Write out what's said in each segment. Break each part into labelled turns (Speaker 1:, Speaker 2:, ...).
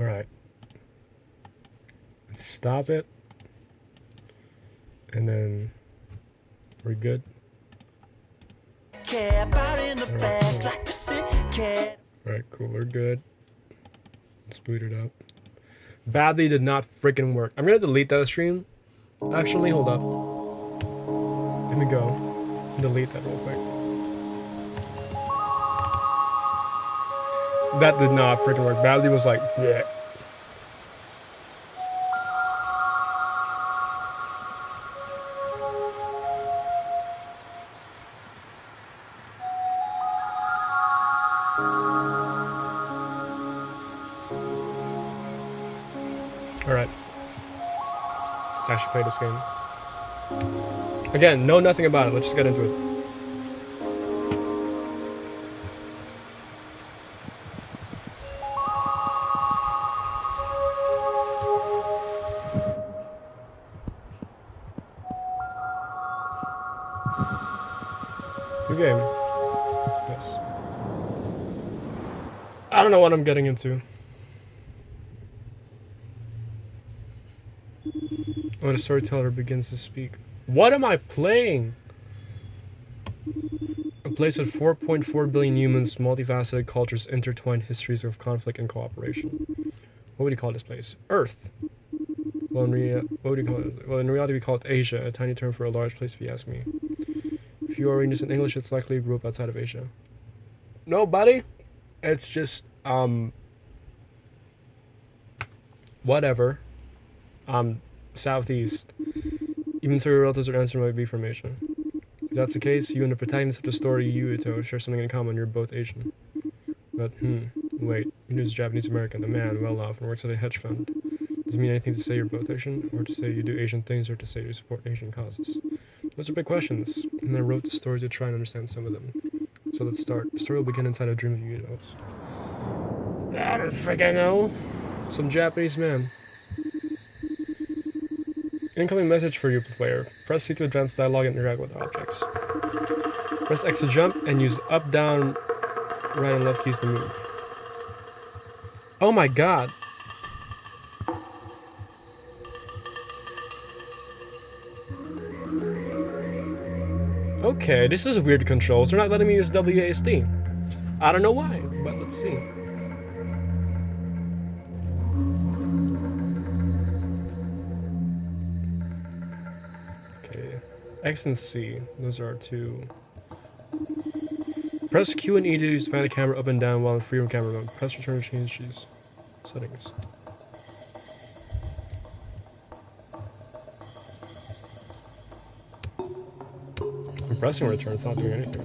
Speaker 1: Alright. Stop it. And then we're good. Alright, cool, we're good. Let's boot it up. Badly did not freaking work. I'm gonna delete that stream. Actually, hold up. Let me go. Delete that real quick. That did not freaking work. Badly was like, yeah. Alright. Let's actually play this game. Again, know nothing about it. Let's just get into it. New game. Yes. I don't know what I'm getting into. When a storyteller begins to speak. What am I playing? A place with 4.4 billion humans, multifaceted cultures, intertwined histories of conflict and cooperation. What would you call this place? Earth. Well, what would you call it? Well, in reality, we call it Asia, a tiny term for a large place, if you ask me. If you are reading this in English, it's likely you grew up outside of Asia. No, buddy. It's just, whatever. Southeast. Even so, your relatives or ancestors might be from Asia. If that's the case, you and the protagonist of the story, Yuito, share something in common. You're both Asian. But, wait. Yuito's Japanese American, a man, well off, and works at a hedge fund. Does it mean anything to say you're both Asian, or to say you do Asian things, or to say you support Asian causes? Those are big questions, and I wrote the story to try and understand some of them. So let's start. The story will begin inside a dream of Yuito's. I don't freaking know. Some Japanese man. Incoming message for you, player. Press C to advance dialogue and interact with objects. Press X to jump and use up, down, right, and left keys to move. Oh my god. Okay, this is weird controls. They're not letting me use WASD. I don't know why, but let's see. X and C, those are our two. Press Q and E to expand the camera up and down while in freedom camera mode. Press return to change these settings. I'm pressing return, it's not doing anything.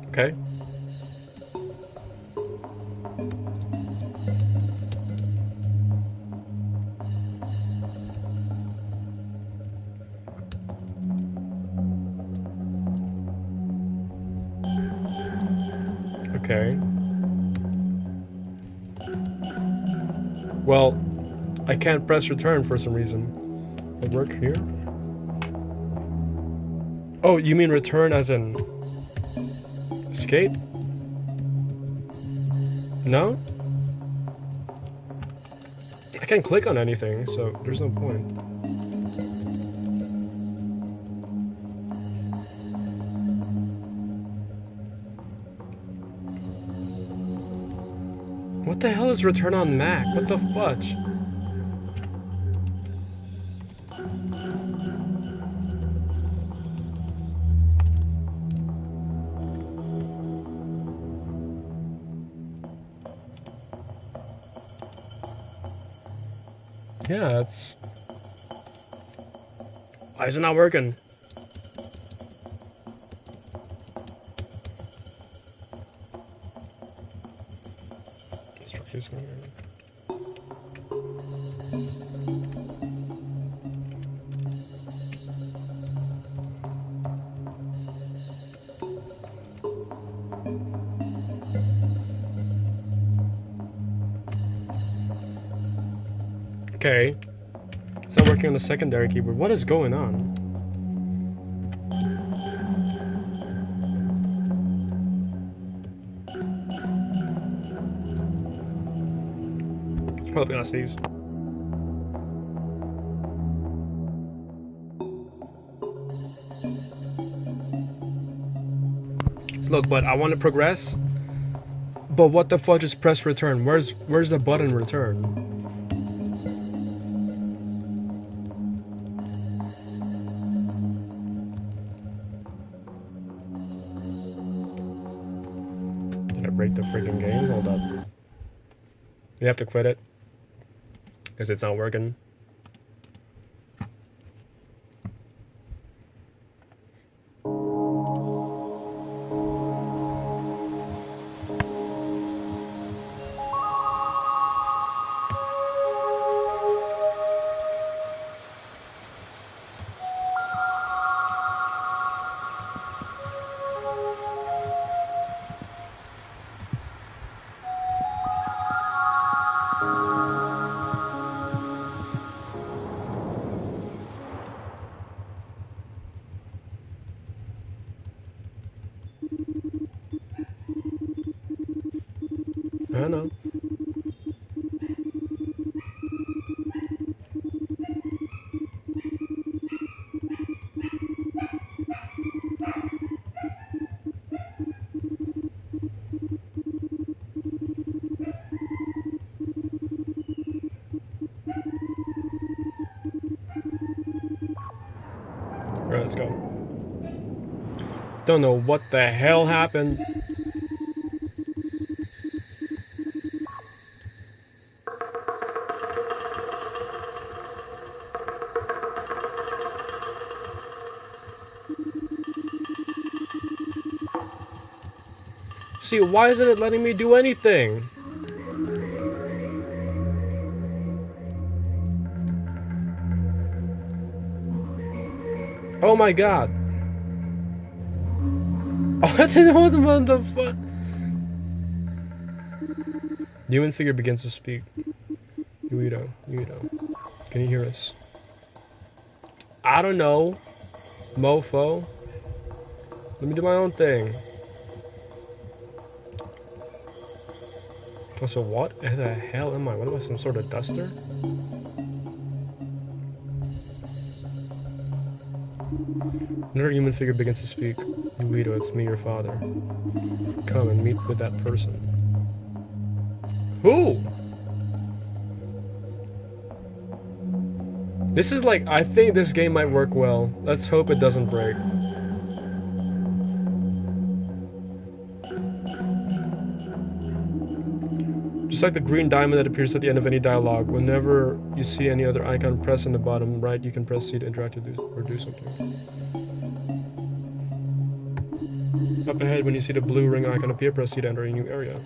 Speaker 1: Okay. Okay. Well, I can't press return for some reason. Like work here? Oh, you mean return as in escape? No? I can't click on anything, so there's no point. What the hell is return on Mac? What the fudge? Yeah, it's... Why is it not working? Let's try this one here. Okay. It's not working on the secondary keyboard. What is going on? Probably gonna sneeze. Look, but I want to progress. But what the fuck is press return? Where's the button return? Did I break the freaking game? Hold up. You have to quit it because it's not working. I know. Alright, let's go. Don't know what the hell happened. See, why isn't it letting me do anything? Oh my god. Oh, I didn't know what the fuck. The human figure begins to speak. Yuito, can you hear us? I don't know. Mofo. Let me do my own thing. Also, what the hell am I? What am I, some sort of duster? Another human figure begins to speak. Yuito, it's me, your father. Come and meet with that person. Who? This is like, I think this game might work well. Let's hope it doesn't break. Just like the green diamond that appears at the end of any dialogue, whenever you see any other icon, press in the bottom right, you can press C to interact with or do something. Up ahead, when you see the blue ring icon appear, press C to enter a new area.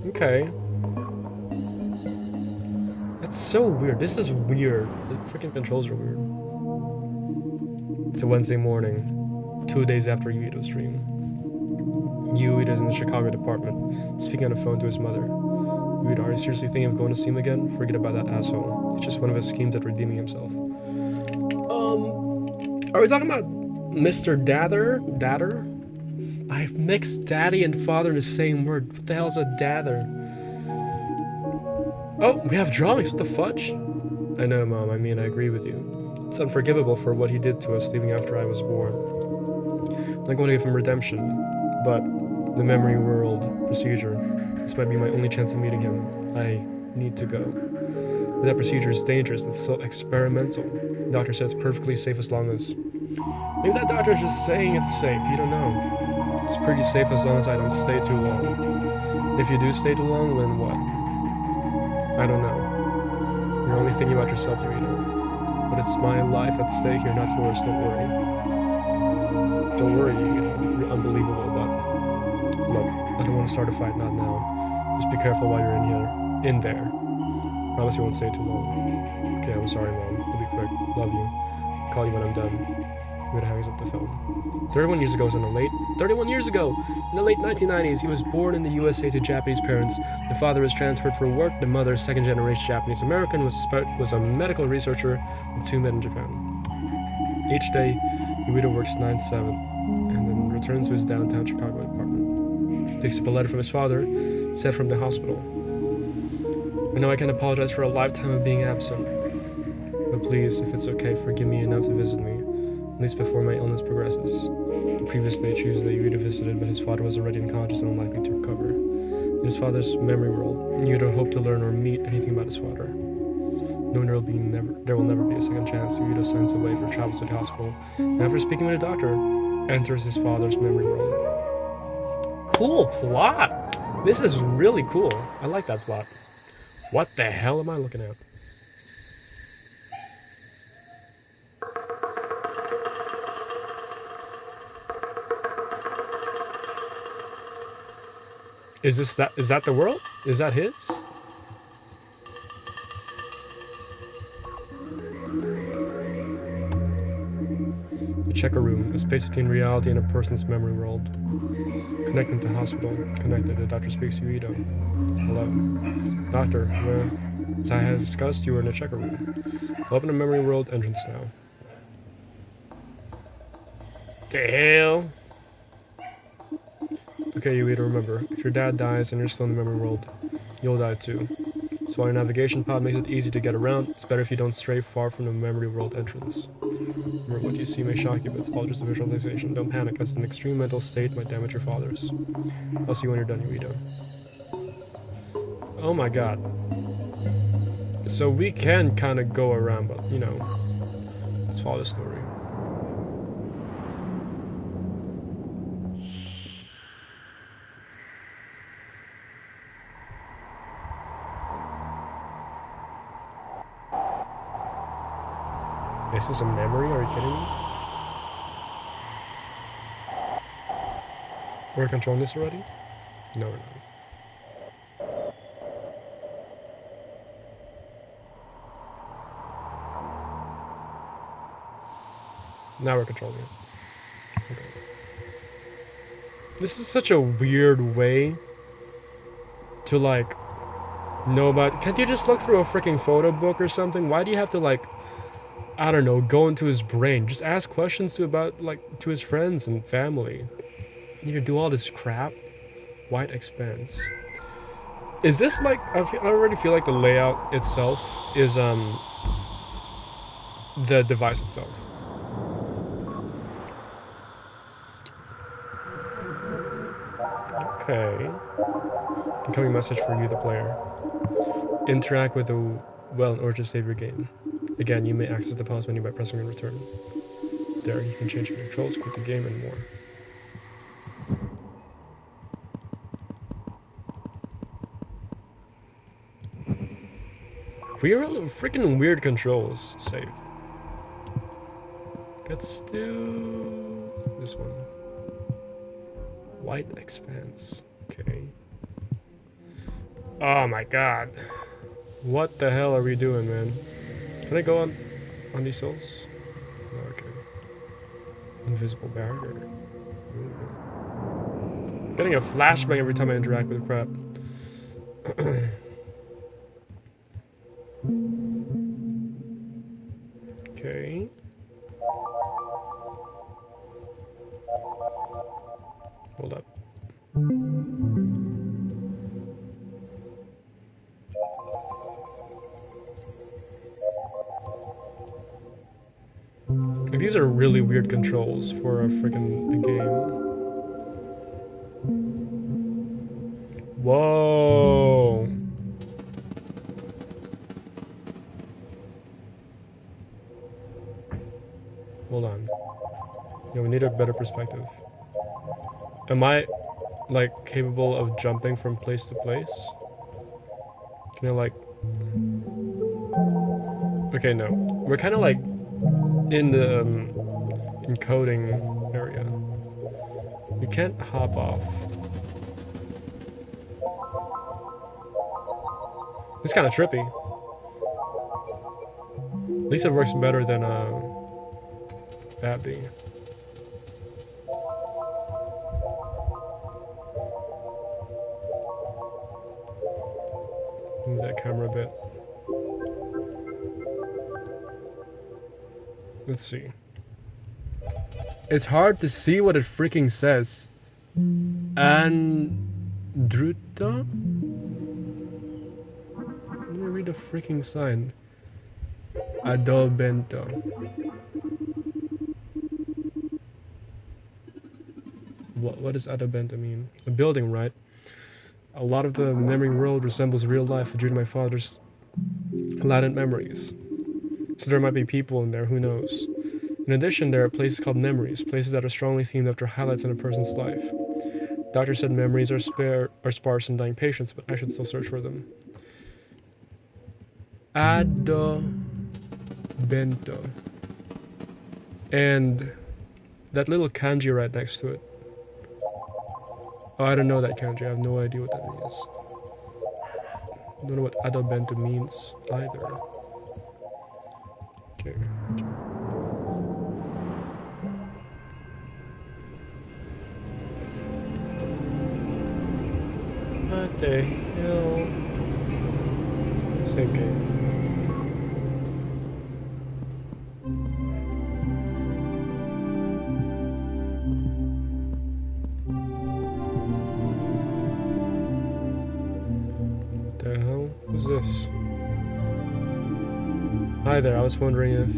Speaker 1: Okay. That's so weird. This is weird. The freaking controls are weird. It's a Wednesday morning, 2 days after Yuito's stream. Yuito is in the Chicago department, speaking on the phone to his mother. Yuito, are you seriously thinking of going to see him again? Forget about that asshole. It's just one of his schemes at redeeming himself. Are we talking about Mr. Dather? Dather? I've mixed daddy and father in the same word. What the hell is a dather? Oh, we have drawings. What the fudge? I know, Mom. I mean, I agree with you. It's unforgivable for what he did to us, leaving after I was born. I'm not going to give him redemption, but the memory world procedure. This might be my only chance of meeting him. I need to go. But that procedure is dangerous. It's so experimental. The doctor says it's perfectly safe as long as... Maybe that doctor is just saying it's safe. You don't know. It's pretty safe as long as I don't stay too long. If you do stay too long, then what? I don't know. You're only thinking about yourself, Yuito. But it's my life at stake here, not yours. Don't worry. Don't worry, you're unbelievable, but... Look, I don't want to start a fight, not now. Just be careful while you're in here. In there. Promise you won't stay too long. Okay, I'm sorry, Mom. It'll be quick. Love you. I'll call you when I'm done. Yuito hangs up the phone. 31 years ago, in the late 1990s, he was born in the USA to Japanese parents. The father was transferred for work. The mother, second-generation Japanese American, was a medical researcher. The two met in Japan. Each day, Yuito works 9 to 7, and then returns to his downtown Chicago apartment. He picks up a letter from his father, sent from the hospital. I know I can't apologize for a lifetime of being absent, but please, if it's okay, forgive me enough to visit me, at least before my illness progresses. Previously, Tuesday, Yuito visited, but his father was already unconscious and unlikely to recover. In his father's memory world, Yuito hoped to learn or meet anything about his father. Knowing there will never be a second chance, Yuito signs away for travel to the hospital, and after speaking with a doctor, enters his father's memory world. Cool plot! This is really cool. I like that plot. What the hell am I looking at? Is that the world? Is that his? The checker room, a space between reality and a person's memory world. Connecting to hospital. Connected. The doctor speaks to Yuito. Hello. Doctor, as I have discussed, you are in the checker room. I'll open the memory world entrance now. The hell? Okay, Yuito, remember, if your dad dies and you're still in the memory world, you'll die too. So while your navigation pod makes it easy to get around, it's better if you don't stray far from the memory world entrance. Remember, what you see may shock you, but it's all just a visualization. Don't panic, as an extreme mental state might damage your father's. I'll see you when you're done, Yuito. Oh my god. So we can kind of go around, but, you know, let's follow the story. This is a memory? Are you kidding me? We're controlling this already? No, we're not. Now we're controlling it. Okay. This is such a weird way to, like, know about... Can't you just look through a freaking photo book or something? Why do you have to, like... I don't know, go into his brain. Just ask questions to his friends and family. You can do all this crap. White expanse. Is this like... I already feel like the layout itself is, the device itself. Okay. Incoming message for you, the player. Interact with the well in order to save your game. Again, you may access the pause menu by pressing return. There, you can change your controls, quit the game, and more. Freaking weird controls. Save. Let's do this one. White expanse. Okay. Oh my god. What the hell are we doing, man? Can I go on these souls? No, okay. Invisible barrier. Ooh. Getting a flashbang every time I interact with crap. Okay. Hold up. These are really weird controls for a freaking game. Whoa. Hold on. Yeah, we need a better perspective. Am I, like, capable of jumping from place to place? Can I, like... Okay, no. We're kind of, like, in the encoding area. We can't hop off. It's kind of trippy. At least it works better than Abby. Move that camera a bit. Let's see. It's hard to see what it freaking says. Andruta? the freaking sign. Adobento. What does adobento mean? A building, right? A lot of the memory world resembles real life due to my father's latent memories. So there might be people in there, who knows? In addition, there are places called memories, places that are strongly themed after highlights in a person's life. Doctor said memories are sparse in dying patients, but I should still search for them. Adobento. And that little kanji right next to it. Oh, I don't know that kanji. I have no idea what that means. I don't know what adobento means either. Okay. What the hell? Same game. The hell? Who's this? Hi there, I was wondering if...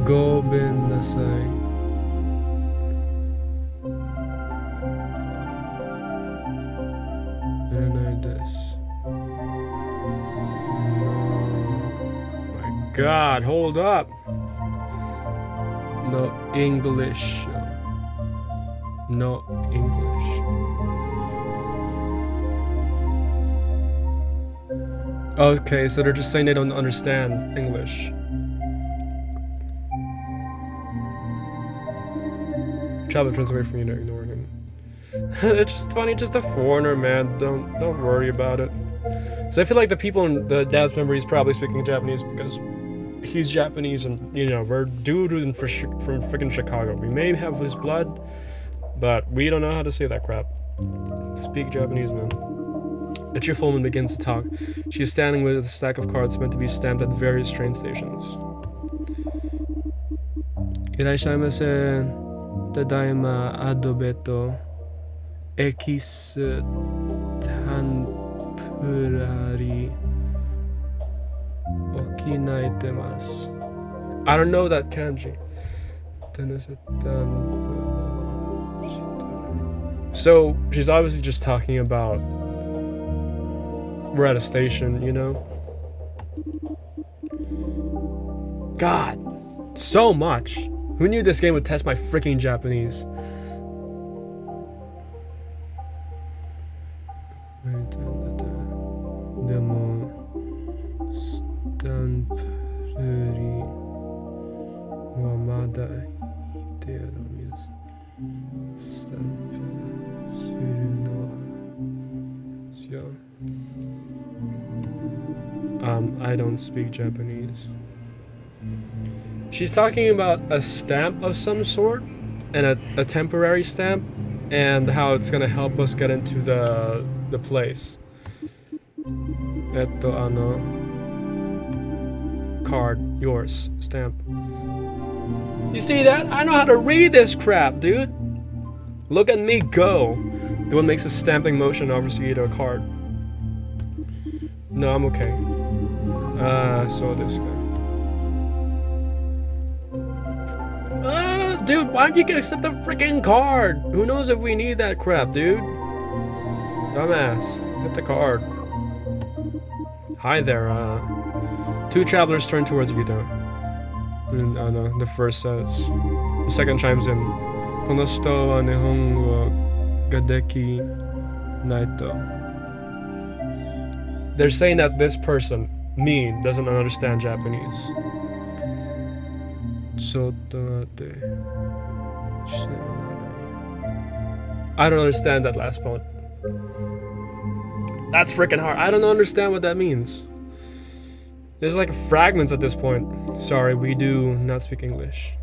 Speaker 1: Goben Nasai. God, hold up. No English. No English. Okay, so they're just saying they don't understand English. Traveler turns away from you to ignore him. It's just funny, just a foreigner, man. Don't worry about it. So I feel like the people in the dad's memory is probably speaking Japanese because he's Japanese and, you know, we're dude from freaking Chicago. We may have his blood, but we don't know how to say that crap. Speak Japanese, man. A cheerful woman begins to talk. She is standing with a stack of cards meant to be stamped at various train stations. Iraishaimase, tadaima adobeto, ekis tanpurari okinaitemasu. I don't know that kanji. So she's obviously just talking about we're at a station, you know? God, so much. Who knew this game would test my freaking Japanese? Demo stampuri wa mada iteru miyasu. Stamp suru no shou. I don't speak Japanese. She's talking about a stamp of some sort, and a temporary stamp, and how it's gonna help us get into the place. Card, yours, stamp. You see that? I know how to read this crap, dude. Look at me go. The one makes a stamping motion overseas to a card. No, I'm okay. So this guy. Dude, why don't you accept the freaking card? Who knows if we need that crap, dude? Dumbass. Get the card. Hi there, two travelers turn towards Vito. And, the first says. The second chimes in. Konoshito wa nihongo ga deki naito. They're saying that this person, me, doesn't understand Japanese. I don't understand that last part. That's freaking hard. I don't understand what that means. There's like fragments at this point. Sorry, we do not speak English.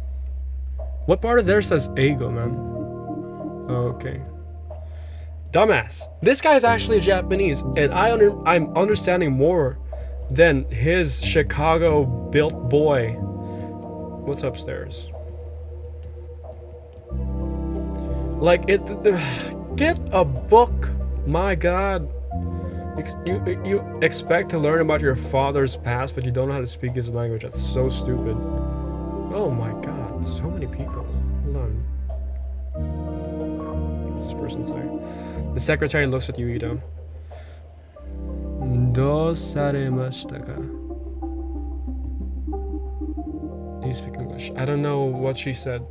Speaker 1: What part of there says ego, man? Oh, okay. Dumbass. This guy's actually Japanese, and I'm understanding more than his Chicago-built boy. What's upstairs? Like, get a book. My God. You expect to learn about your father's past, but you don't know how to speak his language. That's so stupid. Oh my god, so many people. Hold on. What's this person say? The secretary looks at you, Ito. Do saremashita ka? You speak English. I don't know what she said.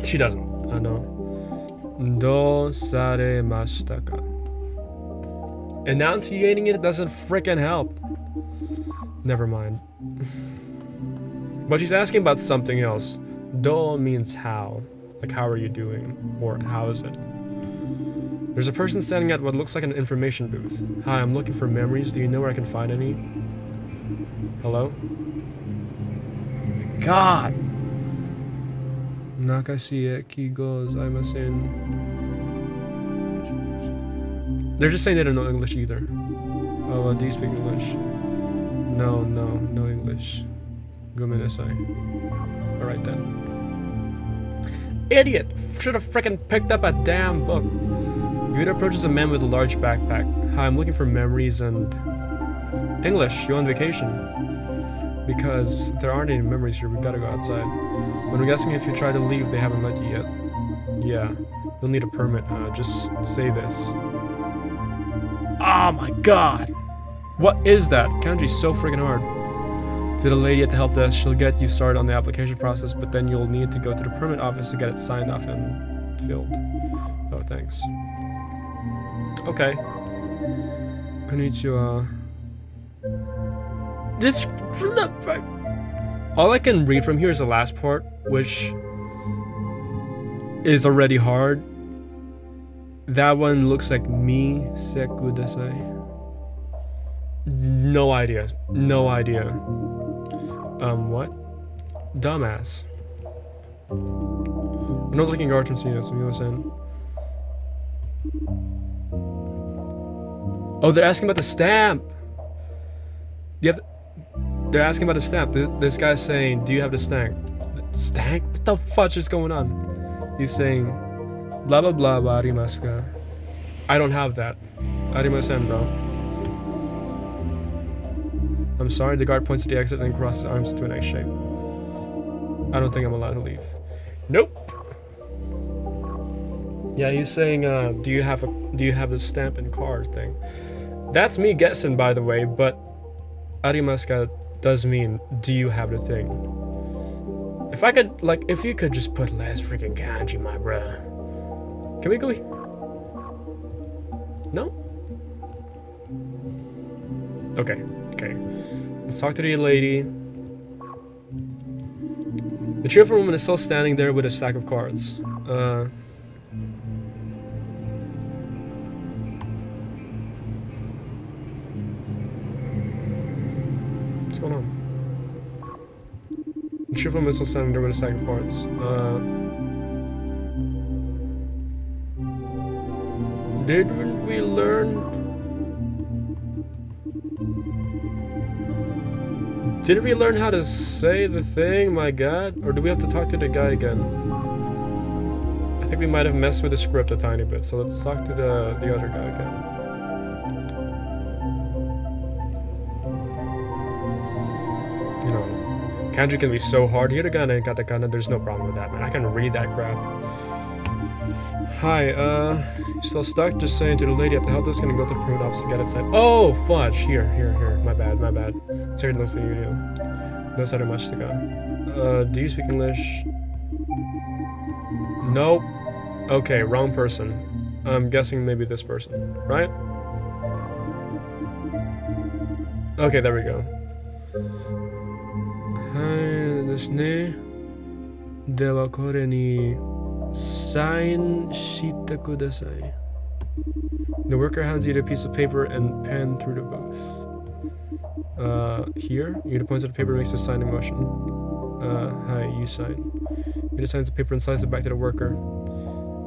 Speaker 1: She doesn't. I know. Do saremashita ka? Enunciating it doesn't frickin' help. Never mind. But she's asking about something else. Do means how. Like, how are you doing? Or how is it? There's a person standing at what looks like an information booth. Hi, I'm looking for memories. Do you know where I can find any? Hello? God! Nakashieki goes, I'm a sin. They're just saying they don't know English either. Oh, do you speak English? No English. Gomenasai. Alright then. Idiot! Should have frickin' picked up a damn book. Yuta approaches a man with a large backpack. Hi, I'm looking for memories and... English, you on vacation? Because there aren't any memories here, we gotta go outside. But I'm guessing if you try to leave, they haven't let you yet. Yeah, you'll need a permit. Just say this. Oh my god! What is that? Kanji's so freaking hard. To the lady at the help desk, she'll get you started on the application process, but then you'll need to go to the permit office to get it signed off and filled. Oh, thanks. Okay. Konnichiwa. This... All I can read from here is the last part, which is already hard. That one looks like me, sekudasai. No idea. No idea. What? Dumbass. I'm not looking at Argentinos, you know what I'm saying? Oh, they're asking about the stamp! They're asking about the stamp. This guy's saying, do you have the stamp? Stamp? What the fudge is going on? He's saying, blah blah blah blah arimasu ka? I don't have that. Arimasen, bro. I'm sorry, the guard points to the exit and crosses his arms into an X shape. I don't think I'm allowed to leave. Nope. Yeah, he's saying, do you have the stamp and card thing? That's me guessing, by the way, but arimasu ka does mean, do you have the thing? If I could, like, if you could just put less freaking kanji, my bruh. Can we go here? No? Okay. Let's talk to the lady. The cheerful woman is still standing there with a stack of cards. What's going on? The cheerful woman is still standing there with a stack of cards. Didn't we learn? Didn't we learn how to say the thing, my god? Or do we have to talk to the guy again? I think we might have messed with the script a tiny bit, so let's talk to the other guy again. You know, kanji can be so hard. Hiragana and katakana, there's no problem with that, man. I can read that crap. Hi, you still stuck? Just saying to the lady at the help desk, gonna go to the permit office to get it signed. Oh, fudge! Here. My bad. Sorry, no studio. No so much to go. Do you speak English? Nope. Okay, wrong person. I'm guessing maybe this person, right? Okay, there we go. Hi, desu ne. Dewa kore ni sign shite kudasai. The worker hands you a piece of paper and pen through the booth. Here, Yuta points at the paper and makes a signing motion. Hi, you sign. Yuta signs the paper and slides it back to the worker.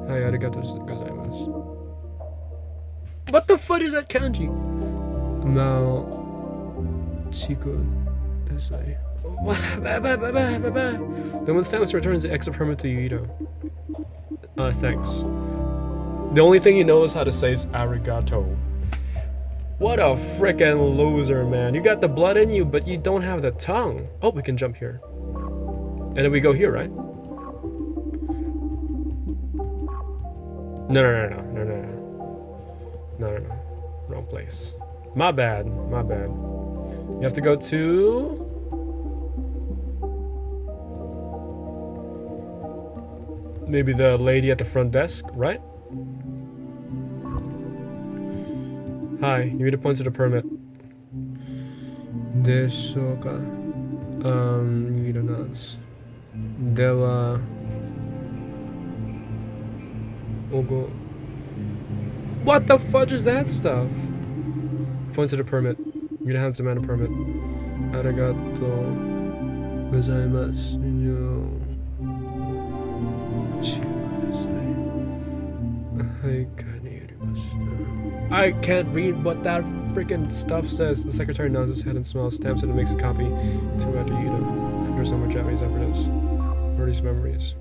Speaker 1: Hi, arigatou gozaimasu. What the fuck is that kanji? Now, chiku desai. Then when Samus returns the exit permit to Yuito. Thanks. The only thing he knows how to say is arigato. What a frickin' loser, man. You got the blood in you, but you don't have the tongue. Oh, we can jump here. And then we go here, right? No. Wrong place. My bad. You have to go to... maybe the lady at the front desk, right? Hi, you need to point to the permit. Deshoka. Iranas. Dewa. Ogo. What the fudge is that stuff? Points to the permit. You're gonna hand the man a permit. Arigato gozaimasu. I can't read what that freaking stuff says. The secretary nods his head and smiles, stamps it, and makes a copy to Adida. There's no more Japanese evidence. What are these memories?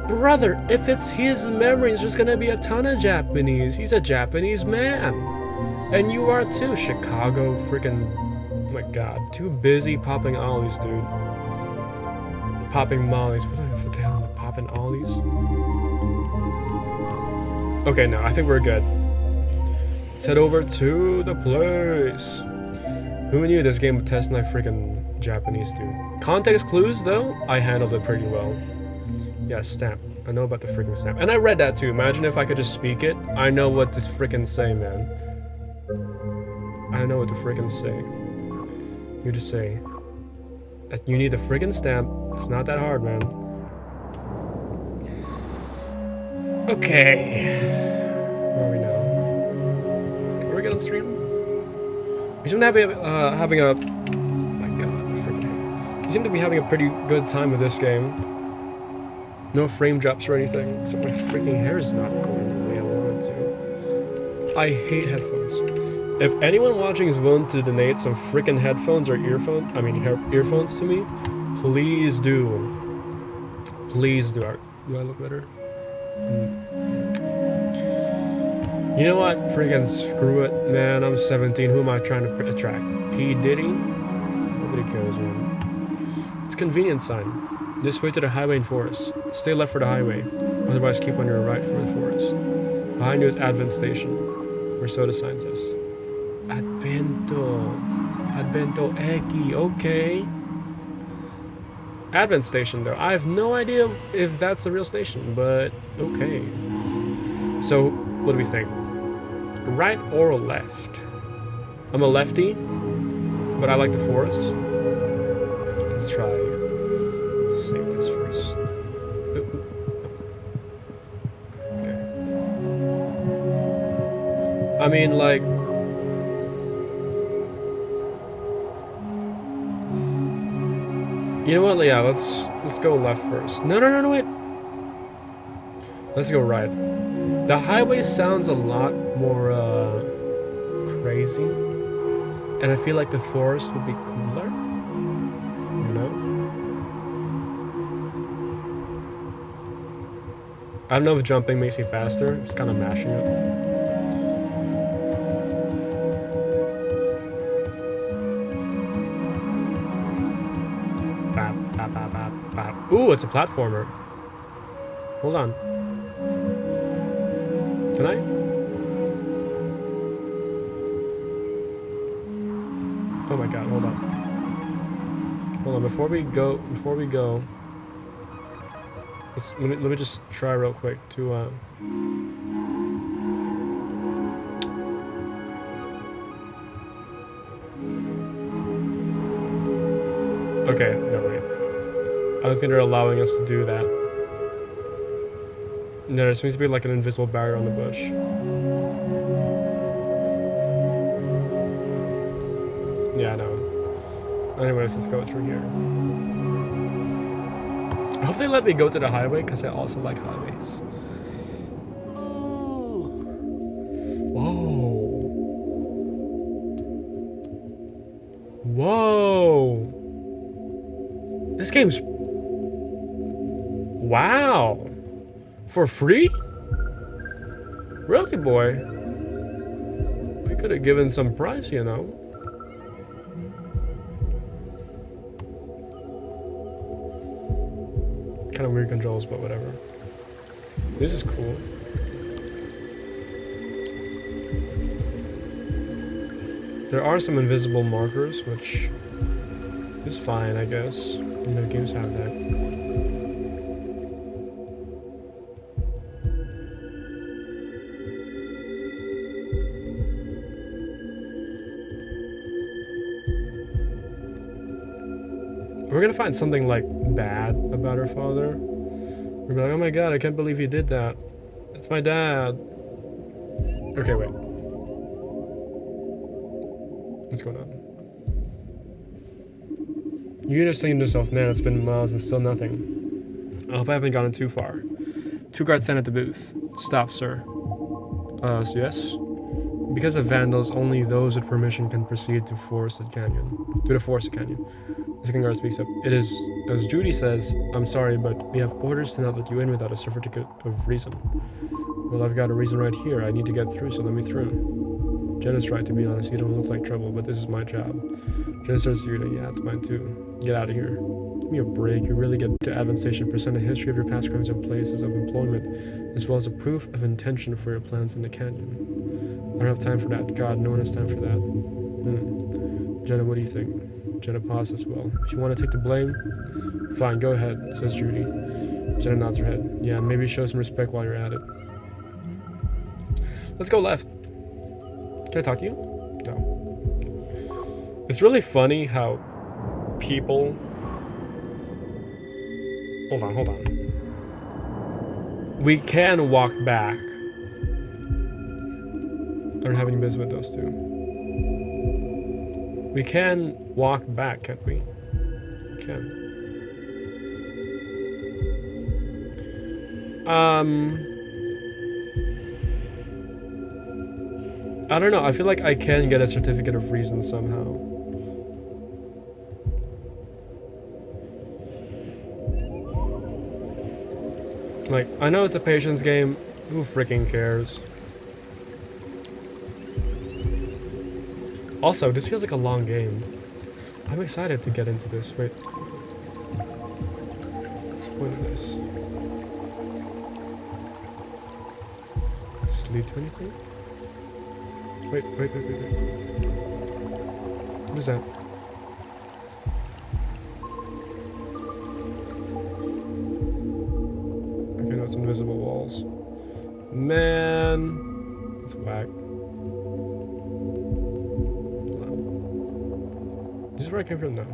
Speaker 1: Brother, if it's his memories, there's gonna be a ton of Japanese. He's a Japanese man. And you are too. Chicago freaking... oh my god. Too busy popping ollies, dude. Popping mollies. What the hell am I popping ollies? Okay, no, I think we're good. Let's head over to the place. Who knew this game would test my freaking Japanese, dude? Context clues, though, I handled it pretty well. Yeah, stamp. I know about the freaking stamp. And I read that, too. Imagine if I could just speak it. I know what to freaking say, man. I know what to freaking say. You just say that you need a freaking stamp. It's not that hard, man. Okay. Where are we now? Are we good on stream? We seem to have having a... oh my god, I freaking hate it. We seem to be having a pretty good time with this game. No frame drops or anything, so my freaking hair is not going the way I want it to. I hate headphones. If anyone watching is willing to donate some freaking headphones or earphones to me, please do. Please do. Do I look better? You know what? Freaking screw it, man. I'm 17. Who am I trying to attract? P. Diddy? Nobody cares, man. It's a convenience sign. This way to the highway and forest. Stay left for the highway. Otherwise, keep on your right for the forest. Behind you is Advent Station, where soda sign says. Advento Eki. Okay. Advent Station, though. I have no idea if that's the real station, but okay. So, what do we think? Right or left? I'm a lefty, but I like the forest. Let's try. Let's save this first. Okay. I mean, like... you know what? Yeah, let's go left first. No, wait. Let's go right. The highway sounds a lot more crazy, and I feel like the forest would be cooler. You know? I don't know if jumping makes me faster. Just kind of mashing it. Ooh, it's a platformer. Hold on. Can I? Oh my god, hold on. Hold on, before we go, let me just try real quick to okay, no wait. I don't think they're allowing us to do that. No, there seems to be like an invisible barrier on the bush. Yeah, no. Anyways, let's go through here. I hope they let me go to the highway, because I also like highways. Whoa. Whoa. This game's... wow. For free? Really, boy? We could have given some price, you know. Kind of weird controls, but whatever. This is cool. There are some invisible markers, which is fine, I guess. You know, games have that. We're gonna find something like bad about her father. We're like, oh my god, I can't believe he did that. It's my dad. Okay, wait. What's going on? You're just thinking to yourself, man, it's been miles and still nothing. I hope I haven't gotten too far. 2 guards stand at the booth. Stop, sir. So yes? Because of vandals, only those with permission can proceed to Forested Canyon. To the Forested Canyon. The second guard speaks up. It is, as Judy says, I'm sorry, but we have orders to not let you in without a certificate of reason. Well, I've got a reason right here. I need to get through, so let me through. Jen is right, to be honest. You don't look like trouble, but this is my job. Jen starts to yeah, it's mine too. Get out of here. Give me a break. You really get to Advent Station, present a history of your past crimes and places of employment, as well as a proof of intention for your plans in the canyon. I don't have time for that. God, no one has time for that. Jenna, what do you think? Jenna pauses. Well, if you want to take the blame, fine, go ahead, says Judy. Jenna nods her head. Yeah, and maybe show some respect while you're at it. Let's go left. Can I talk to you? No. It's really funny how people... Hold on. We can walk back. I don't have any business with those two. We can walk back, can't we? We can. I don't know. I feel like I can get a certificate of reason somehow. Like, I know it's a patience game. Who freaking cares? Also, this feels like a long game. I'm excited to get into this. Wait. What's the point of this? Does this lead to anything? Wait. What is that? Okay, no, it's invisible walls. Man, it's whack. This is where I came from now.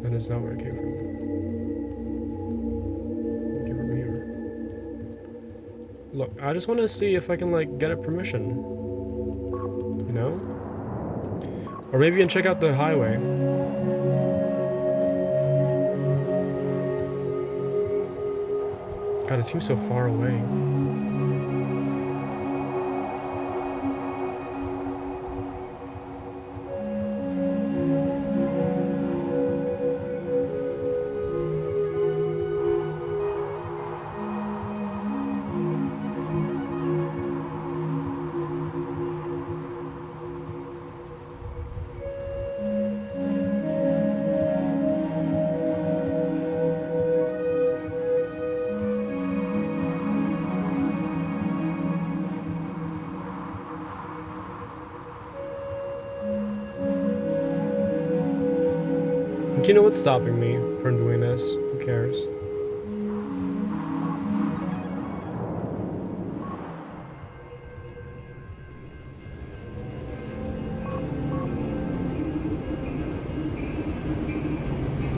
Speaker 1: That is not where I came from. I came from here. Look, I just want to see if I can, like, get a permission. You know? Or maybe you can check out the highway. God, it seems so far away. You know what's stopping me from doing this? Who cares?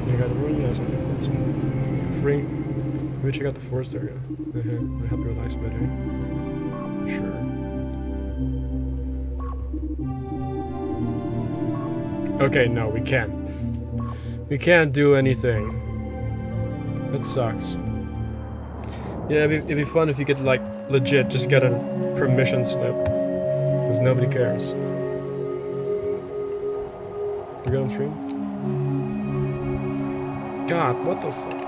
Speaker 1: You got the room? Yeah, something free. Maybe check out the forest area. Might help you relax a bit, eh? Sure. Okay, no, we can't. We can't do anything. That sucks. Yeah, it'd be fun if you could, like, legit just get a permission slip. Because nobody cares. You got on stream? God, what the fuck?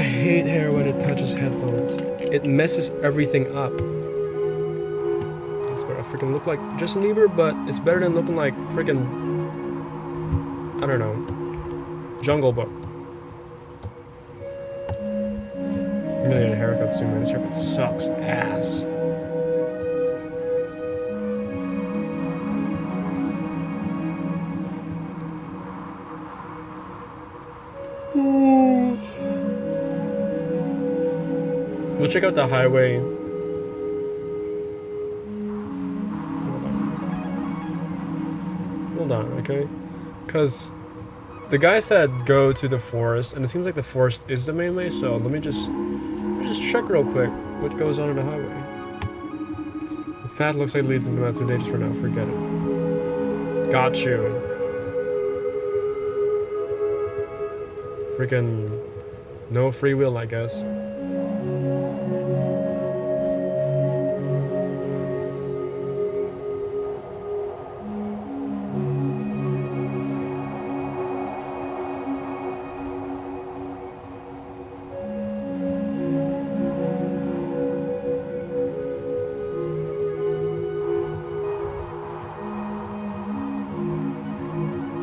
Speaker 1: hate hair when it touches headphones. It messes everything up. It's better. I freaking look like Justin Bieber, but it's better than looking like freaking, I don't know, Jungle Book. I'm gonna get a haircut soon, man. This haircut sucks ass. We'll check out the highway. Hold on, okay? Because the guy said go to the forest, and it seems like the forest is the main way, so let me just check real quick what goes on the highway. This path looks like it leads to the mountain dangerous for now, forget it. Got you. Freaking no free will, I guess.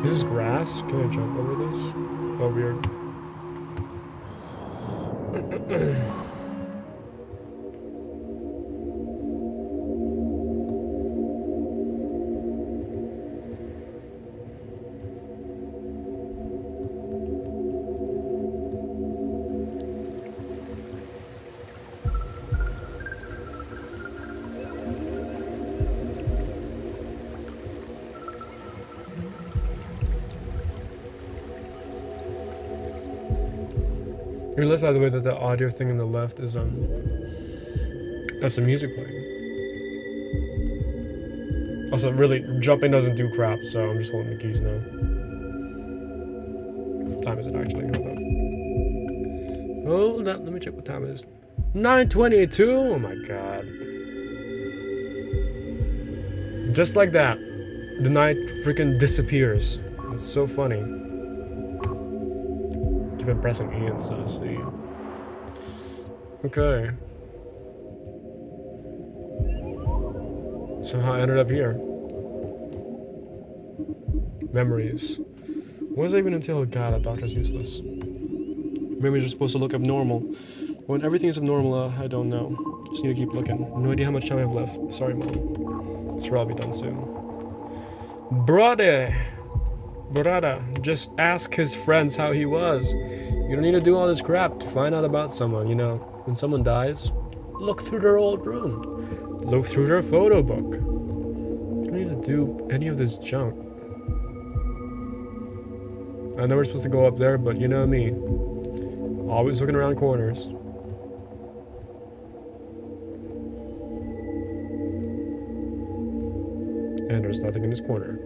Speaker 1: This is grass? Can I jump over this? Oh, weird. You realize, by the way, that the audio thing on the left is that's the music playing. Also, really, jumping doesn't do crap, so I'm just holding the keys now. What time is it actually? Hold up, let me check what time it is. 9:22. Oh my god! Just like that, the night freaking disappears. It's so funny. Keep on pressing E and so see. Okay. Somehow I ended up here. Memories. What does that even entail? God, that doctor's useless. Memories are supposed to look abnormal. When everything is abnormal, I don't know. Just need to keep looking. No idea how much time I have left. Sorry, Mom. This will all be done soon. Brother, just ask his friends how he was. You don't need to do all this crap to find out about someone, you know. When someone dies, look through their old room. Look through their photo book. You don't need to do any of this junk. I know we're supposed to go up there, but you know me. Always looking around corners. And there's nothing in this corner.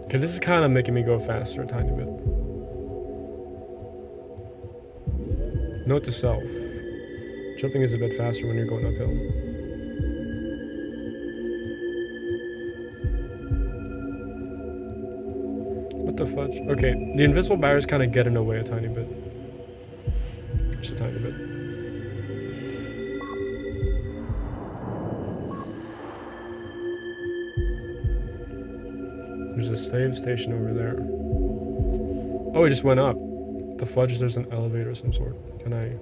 Speaker 1: Okay, this is kind of making me go faster a tiny bit. Note to self. Jumping is a bit faster when you're going uphill. What the fudge? Okay, the invisible barriers kind of get in the way a tiny bit. Just a tiny bit. There's a save station over there. Oh, it just went up. The fudge, there's an elevator of some sort. Can I?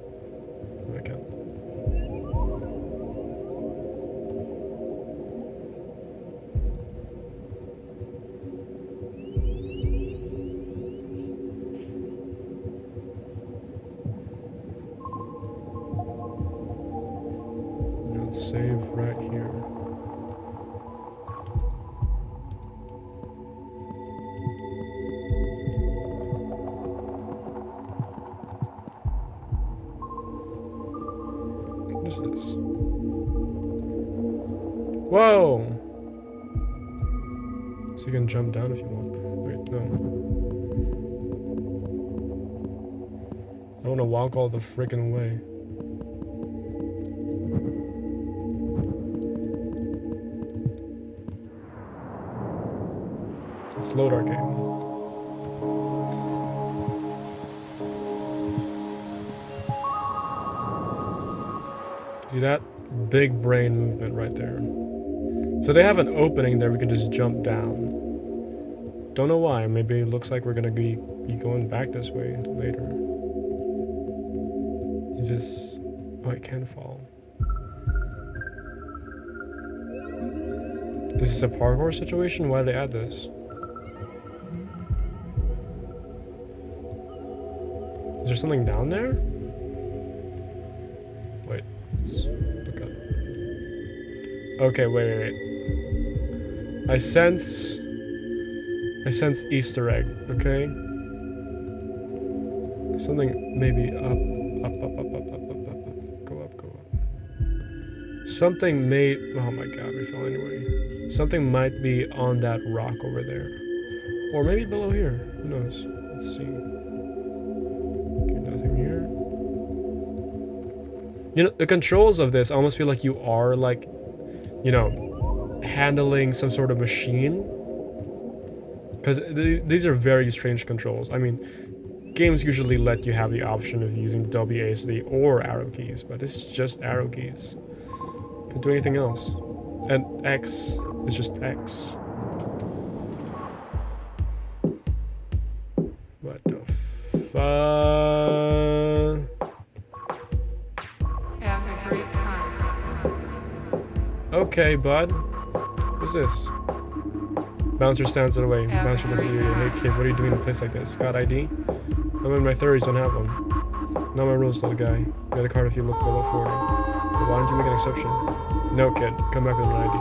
Speaker 1: No, I can't. Let's save right here. What is this? Whoa! So you can jump down if you want. Wait, no. I want to walk all the freaking way. Let's load our game. See that? Big brain movement right there. So they have an opening there we can just jump down. Don't know why. Maybe it looks like we're gonna be going back this way later. Is this... Oh, I can fall. Is this a parkour situation? Why did they add this? Is there something down there? Wait, let's look up. Okay, wait. I sense Easter egg, okay? Something maybe up. Go up. Something may... Oh my god, we fell anyway. Something might be on that rock over there. Or maybe below here. Who knows? Let's see. Okay, nothing here. You know, the controls of this almost feel like you are, like, you know, handling some sort of machine. Because these are very strange controls. I mean, games usually let you have the option of using WASD or arrow keys, but this is just arrow keys. Can't do anything else. And X is just X. What the fuck?
Speaker 2: Have a great time.
Speaker 1: Okay, bud. What's this? Bouncer stands it away. Bouncer doesn't hear you. Hey kid, what are you doing in a place like this? Got ID? I'm in my 30s, don't have one. Not my rules, little guy. Get a card if you look below 40. But why don't you make an exception? No, kid. Come back with an ID.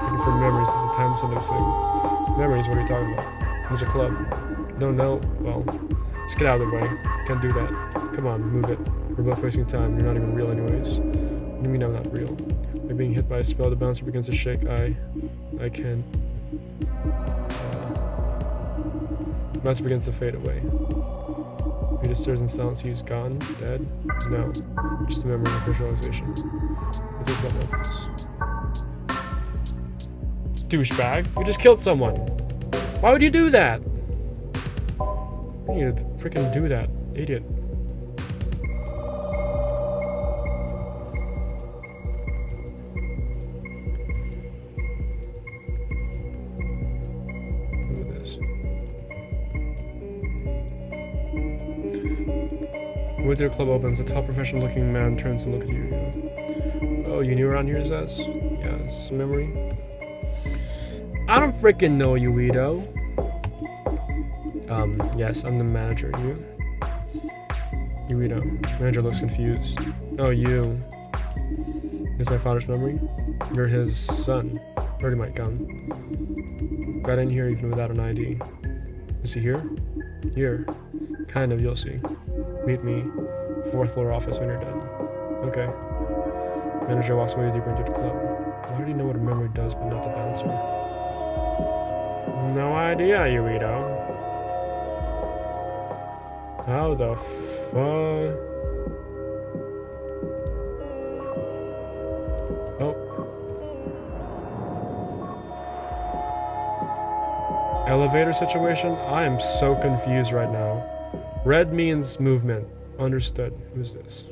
Speaker 1: Looking for memories is a time-sensitive thing. Memories? What are you talking about? There's a club. No. Well, just get out of the way. Can't do that. Come on, move it. We're both wasting time. You're not even real anyways. What do you mean I'm not real? Like being hit by a spell, the bouncer begins to shake. I can... Bouncer begins to fade away. He just stares in silence. He's gone? Dead? No. Just a memory of visualization. I think that happens. Douchebag. You just killed someone. Why would you do that? You need to freaking do that. Idiot. Look at this. With your club opens, a tall professional looking man turns to look at you. Oh, you new around here, is that? Yeah, is this a memory? I don't freaking know you, Weedo. Yes, I'm the manager. You Weedo. Manager looks confused. Oh, you. Is my father's memory? You're his son. Already might come. Got in here even without an ID. Is he here? Here. Kind of, you'll see. Meet me. 4th floor office when you're done. Okay. Manager walks away deeper into the club. I already know what a memory does, but not the bouncer. No idea, you weirdo. How the fuck? Oh. Elevator situation? I am so confused right now. Red means movement. Understood. Who's this?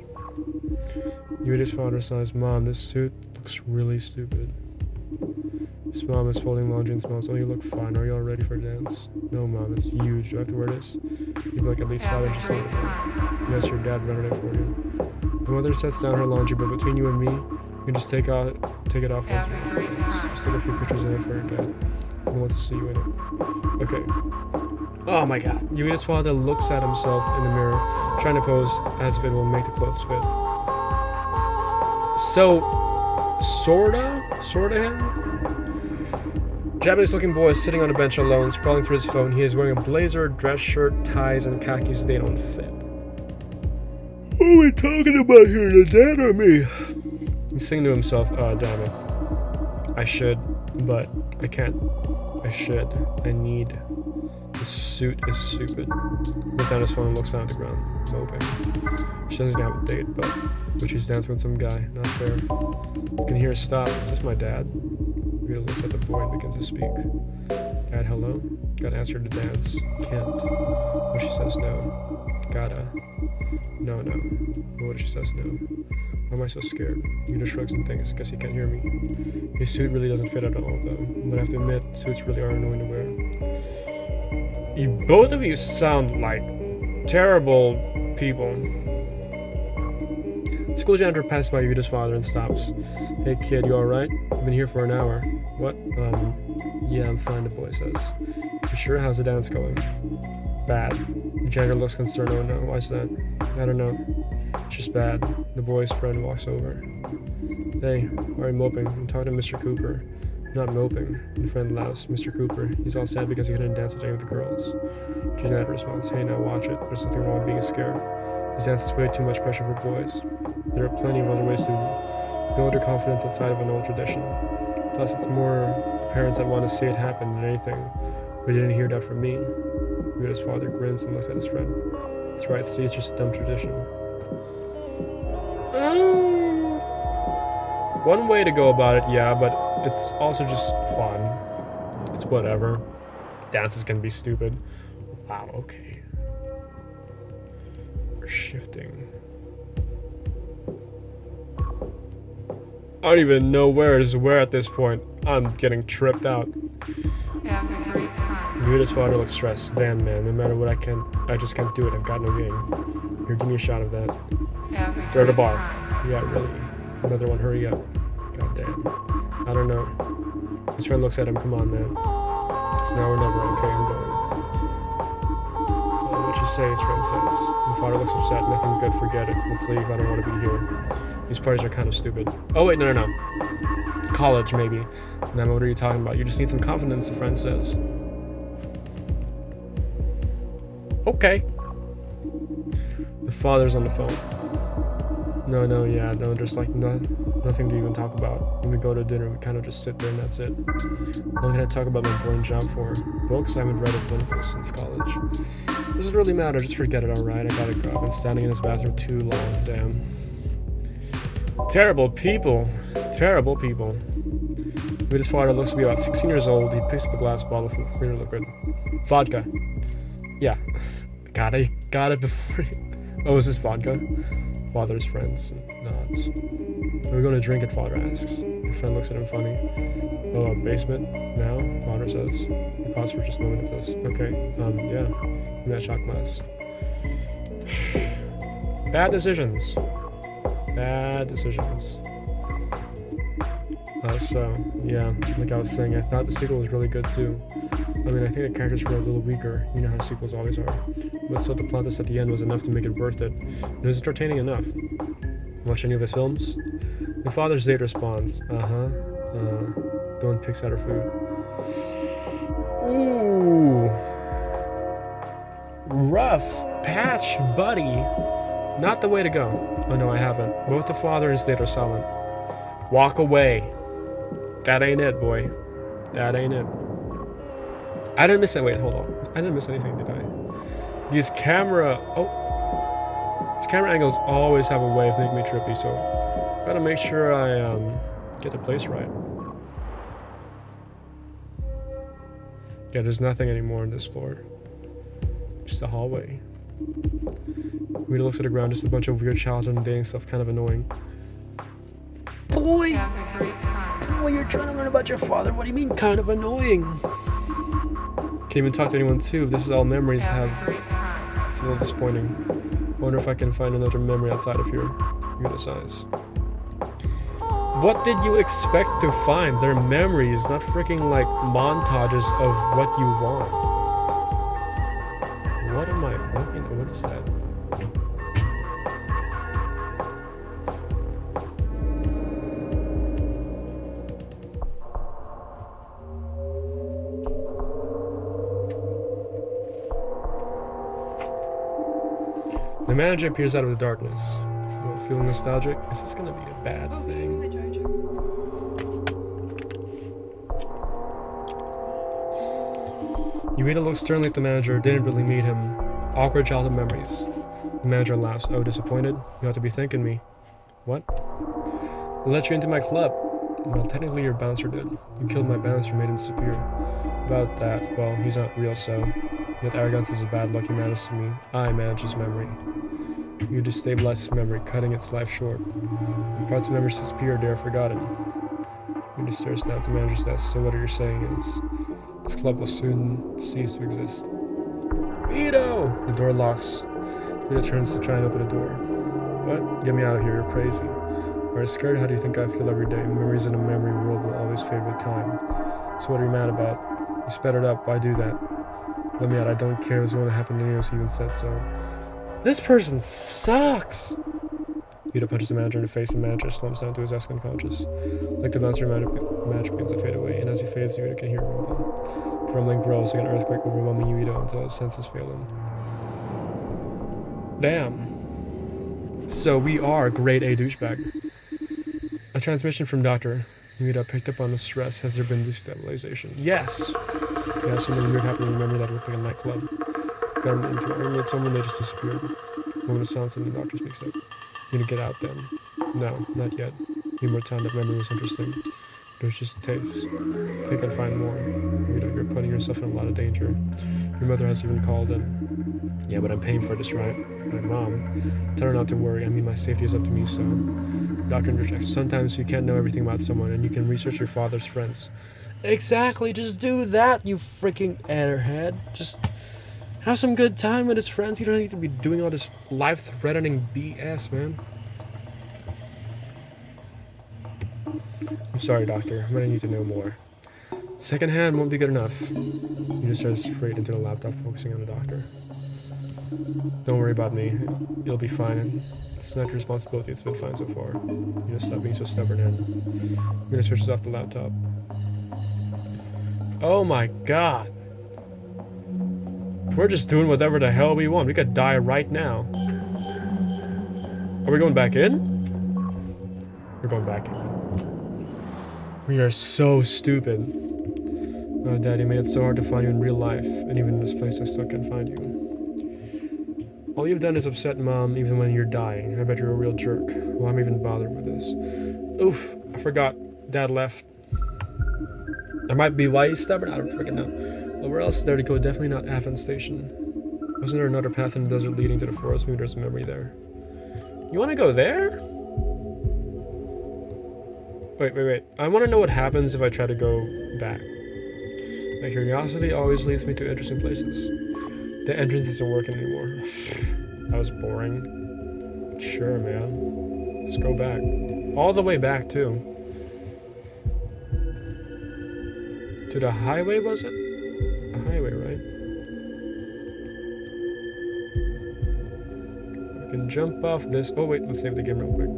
Speaker 1: Yudi's father saw his mom. This suit looks really stupid. His mom is folding laundry and smells. Oh, you look fine. Are you all ready for a dance? No, mom. It's huge. Do I have to wear this? You'd be like at least 5 inches taller. Yes, your dad rented it for you. The mother sets down her laundry, but between you and me, you can just take it off once we get Just take a few pictures in it for your dad. He wants to see you in it. Okay. Oh my god. Yuida's father looks at himself in the mirror, trying to pose as if it will make the clothes fit. So, sorta him? Japanese-looking boy is sitting on a bench alone, scrolling through his phone. He is wearing a blazer, dress shirt, ties, and khakis. They don't fit. What are we talking about here, the dad or me? He's saying to himself, damn it. I should, but I can't. I should. I need. The suit is stupid. Puts down his phone and looks down at the ground, moping. She doesn't have a date, but she's dancing with some guy. Not fair. You can hear her stop. Is this my dad? Rita looks at the boy and begins to speak. Dad, hello? Gotta ask her to dance. Can't. But she says no. Gotta. No, no. What if she says no? Why am I so scared? Rita shrugs and thinks, guess he can't hear me. His suit really doesn't fit at all, though. But I have to admit, suits really are annoying to wear. Both of you sound like terrible people. School janitor passes by Rita's father and stops. Hey kid, you alright? I've been here for an hour. What? Yeah, I'm fine, the boy says. You sure? How's the dance going? Bad. The janitor looks concerned. Oh no, why's that? I don't know. It's just bad. The boy's friend walks over. Hey, why are you moping? I'm talking to Mr. Cooper. I'm not moping. The friend laughs. Mr. Cooper. He's all sad because he couldn't dance with any of the girls. Janitor responds, hey, now watch it. There's nothing wrong with being scared. This dance is way too much pressure for boys. There are plenty of other ways to build your confidence outside of an old tradition. Plus, it's more the parents that want to see it happen than anything. We didn't hear that from me. Rita's father grins and looks at his friend. That's right, see, it's just a dumb tradition. One way to go about it, yeah, but it's also just fun. It's whatever. Dances can be stupid. Wow, okay. We're shifting. I don't even know where is where at this point. I'm getting tripped out. Rita's father looks stressed. Damn, man, no matter what I just can't do it. I've got no game. Here, give me a shot of that. They're at a bar. Yeah, really. Another one, hurry up. God damn. I don't know. His friend looks at him, come on, man. It's now or never. Okay, I'm going. What you say, his friend says. The father looks upset. Nothing good, forget it. Let's leave, I don't want to be here. These parties are kind of stupid. Oh wait, no. College, maybe. Now, what are you talking about? You just need some confidence, the friend says. Okay. The father's on the phone. No, yeah, no, there's like nothing to even talk about. When we go to dinner, we kind of just sit there and that's it. What can I talk about my boring job for? Books? I haven't read a book since college. Doesn't really matter, just forget it, alright? I gotta go. I've been standing in this bathroom too long, damn. Terrible people. Terrible people. Rita's father looks to be about 16 years old. He picks up a glass bottle full of clear liquid. Vodka. Yeah. Got it before Oh, is this vodka? Father's friends nods. We're going to drink it, father asks. Your friend looks at him funny. Oh, a basement? Now? Father says. He pauses for just a moment and says, okay, yeah. Give me that shot glass. Bad decisions. Bad decisions. So, yeah, like I was saying, I thought the sequel was really good too. I mean, I think the characters were a little weaker, you know how sequels always are. But still, the plot twist at the end was enough to make it worth it. It was entertaining enough. Watch any of his films? The father's date responds, Dawn picks out her food. Ooh. Rough patch, buddy. Not the way to go. Oh no, I haven't. Both the father and his date are silent. Walk away. That ain't it, boy. That ain't it. I didn't miss it. Wait, hold on. I didn't miss anything, did I? These camera angles always have a way of making me trippy, so gotta make sure I get the place right. Yeah, there's nothing anymore on this floor. Just a hallway. Rita looks at the ground, just a bunch of weird childhood and dating stuff, kind of annoying. Boy, you're trying to learn about your father. What do you mean, kind of annoying? Can't even talk to anyone too. If this is all memories have. It's a little disappointing. Wonder if I can find another memory outside of here. Rita's eyes. What did you expect to find? They're memories, not freaking like montages of what you want. What am I looking at? What is that? The manager appears out of the darkness. You feeling nostalgic? Is this gonna be a bad thing? Yuita looks sternly at the manager, didn't really meet him. Awkward childhood memories. The manager laughs. Oh, disappointed? You ought to be thanking me. What? I let you into my club. Well, technically your bouncer did. You killed my bouncer, made him disappear. About that, well, he's not real, so... That arrogance is a bad luck he managed to me. I manage his memory. You destabilize his memory, cutting its life short. When parts of memory disappear, they are forgotten. Yuita stares down at the manager's desk. So what you're saying is... This club will soon cease to exist. Ito! The door locks. Yuita turns to try and open the door. What? Get me out of here, you're crazy. Are you scared? How do you think I feel every day? Memories in a memory world will always fade with time. So what are you mad about? You sped it up, why do that? Let me out, I don't care what's going to happen to you, he even said so. This person sucks! Yuita punches the manager in the face and the manager slumps down to his desk unconscious. Like the bouncer, magic begins to fade away, and as he fades, Yuita can hear a rumble. The rumbling grows like an earthquake overwhelming Yuita until his senses fail him. Damn. So we are grade A douchebag. A transmission from Doctor. Yuita picked up on the stress. Has there been destabilization? Yes! Yeah, something weird happened in your memory that looked like a nightclub. Got him into it, and yet someone they just disappeared. Moment of silence and the doctor speaks up. You need to get out then. No, not yet. Need more time. That memory was interesting. It was just a taste. I think I'd find more. You're putting yourself in a lot of danger. Your mother has even called in. Yeah, but I'm paying for this, right? My mom. Tell her not to worry. I mean, my safety is up to me, so... Doctor interjects. Sometimes you can't know everything about someone, and you can research your father's friends. Exactly, just do that, you freaking airhead. Just have some good time with his friends. You don't need to be doing all this life-threatening BS, man. I'm sorry, Doctor. I'm gonna need to know more. Secondhand won't be good enough. You just stares straight into the laptop, focusing on the doctor. Don't worry about me. You'll be fine. It's not your responsibility. It's been fine so far. You just stop being so stubborn and... I'm gonna switch off the laptop. Oh my god. We're just doing whatever the hell we want. We could die right now. Are we going back in? We're going back in. We are so stupid. Oh, Daddy made it so hard to find you in real life. And even in this place, I still can't find you. All you've done is upset Mom even when you're dying. I bet you're a real jerk. Well, I'm even bothered with this. Oof, I forgot. Dad left. That might be why he's stubborn. I don't freaking know. Well, where else is there to go? Definitely not Athens Station. Wasn't there another path in the desert leading to the forest? Maybe there's a memory there. You want to go there? Wait. I want to know what happens if I try to go back. My curiosity always leads me to interesting places. The entrance isn't working anymore. That was boring. Sure, man. Let's go back. All the way back, too. To the highway, was it? A highway, right? I can jump off this. Oh, wait, let's save the game real quick.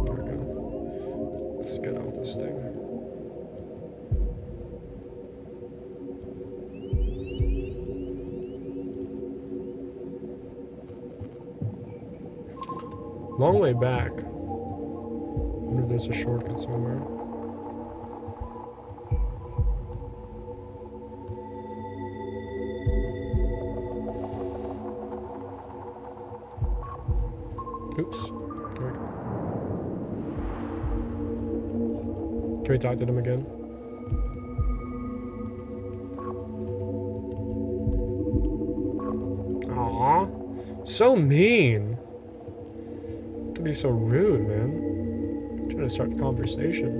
Speaker 1: There we go. Let's get off this thing. Long way back. I wonder if there's a shortcut somewhere. Oops. There we go. Can we talk to them again? Aww. So mean. Be so rude, man. I'm trying to start a conversation.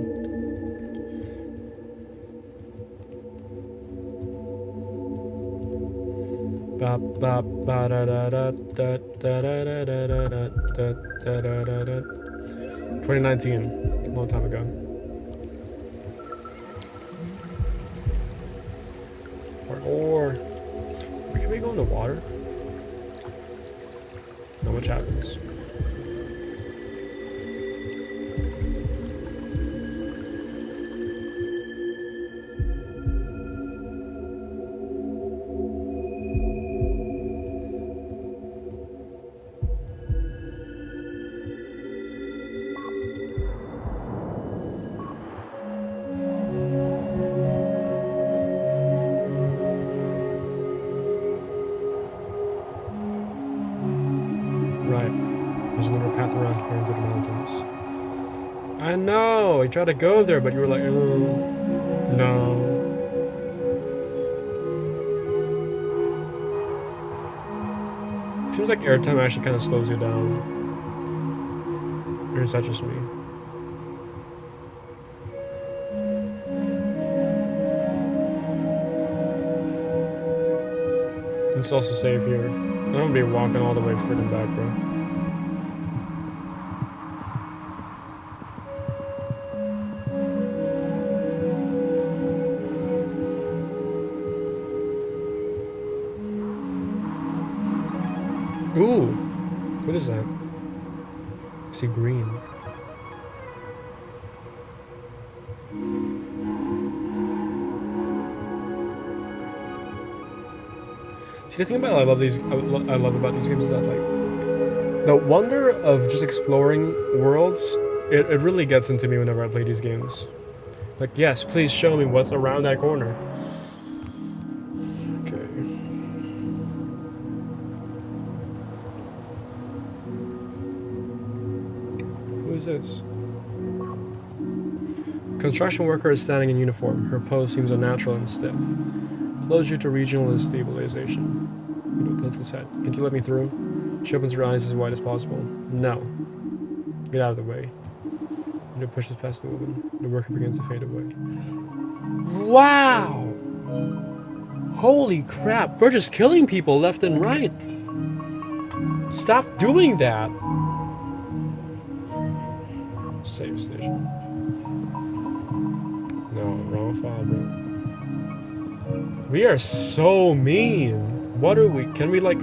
Speaker 1: Ba ba ba da da da da da da da da da da da da. 2019, a long time ago. Or can we go in the water? Not much happens. I know. I tried to go there, but you were like, no. Seems like airtime actually kind of slows you down. Or is that just me? It's also safe here. I'm gonna be walking all the way freaking back, bro. Ooh! What is that? I see green. See, the thing about I love about these games is that, like, the wonder of just exploring worlds, it really gets into me whenever I play these games. Like, yes, please show me what's around that corner. Okay. Who is this? Construction worker is standing in uniform. Her pose seems unnatural and stiff. Closure to regional stabilization. You tilts his head. Can you let me through? She opens her eyes as wide as possible. No. Get out of the way. It pushes past the woman. The worker begins to fade away. Wow! Holy crap! We're just killing people left and right. Stop doing that. Save station. No, wrong file, bro. We are so mean. What are we? Can we, like,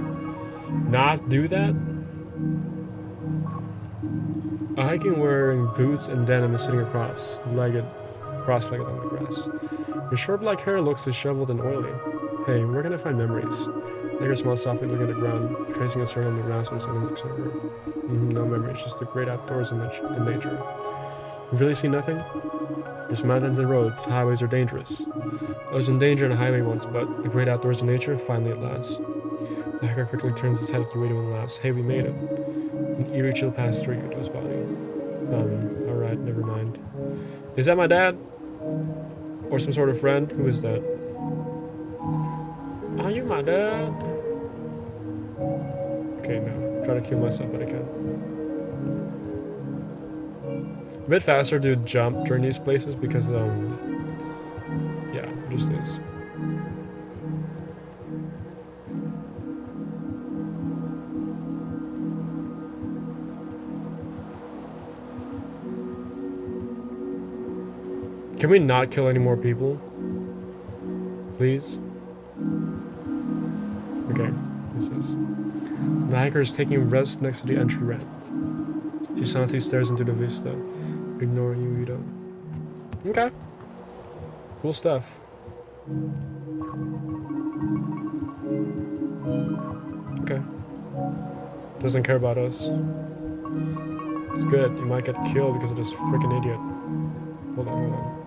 Speaker 1: not do that? A hiking wearing boots and denim is sitting cross-legged on the grass. Your short black hair looks disheveled and oily. Hey, where can I find memories? Hiker smiles softly, looking at the ground, tracing a circle on the grass when someone looks over. No memories, just the great outdoors in nature. You've really seen nothing? There's mountains and roads, highways are dangerous. I was in danger on a highway once, but the great outdoors in nature, finally at last. The hiker quickly turns his head at the way to the last. Hey, we made it. An eerie chill passed through Yuto's body. Alright, never mind. Is that my dad? Or some sort of friend? Who is that? Are you my dad? Okay, no. Try to kill myself, but I can't. A bit faster to jump during these places because, yeah, it just is. Can we not kill any more people? Please? Okay, this is. The hiker is taking rest next to the entry ramp. She silently stares into the vista, ignoring you, Yuto. Okay. Cool stuff. Okay. Doesn't care about us. It's good. You might get killed because of this freaking idiot. Hold on, hold on.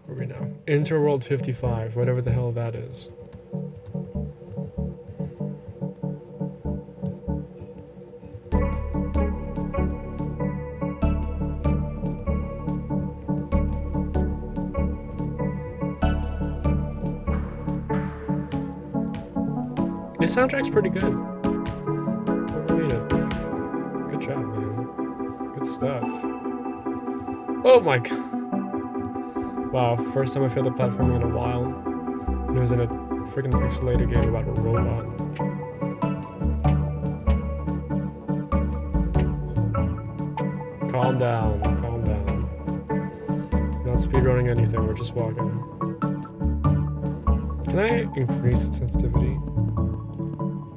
Speaker 1: Where are we now? Interworld 55, whatever the hell that is. This soundtrack's pretty good. Overrated. Good job, man. Good stuff. Oh my god. Wow, first time I failed the platforming in a while. And it was in a freaking pixelated game about a robot. Calm down, calm down. We're not speedrunning anything, we're just walking. Can I increase sensitivity?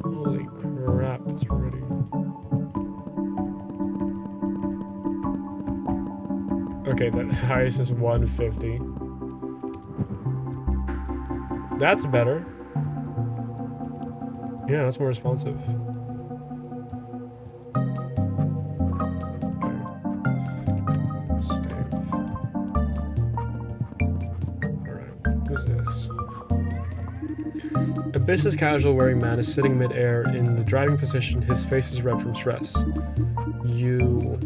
Speaker 1: Holy crap, it's already. Okay, the highest is 150. That's better. Yeah, that's more responsive. Who's this? A business casual wearing man is sitting mid-air in the driving position. His face is red from stress. You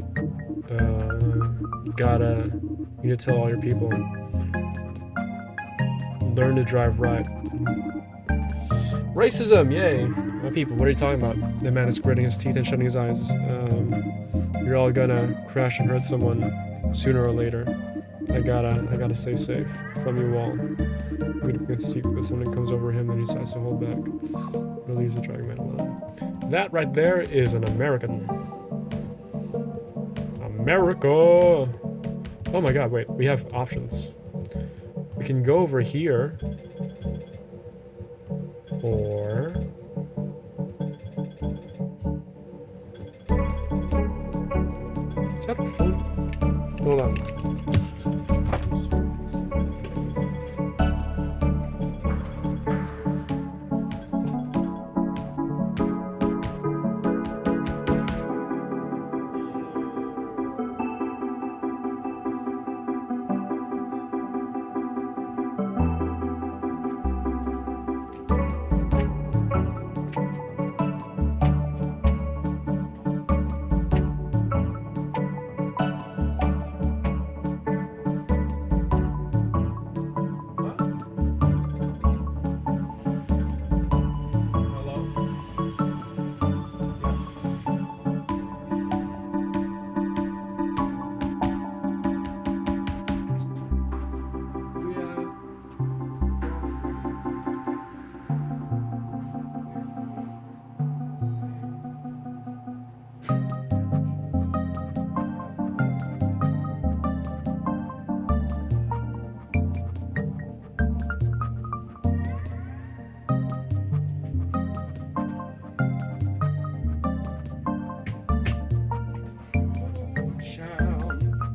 Speaker 1: need to tell all your people. Learn to drive right. Racism, yay! My people, what are you talking about? The man is gritting his teeth and shutting his eyes. You're all gonna crash and hurt someone sooner or later. I gotta stay safe from you all. We can see if something comes over him and he decides to hold back. Release the driving man alone. That right there is an American. America! Oh my god, wait, we have options. We can go over here. Or... Is that a phone? Hold on.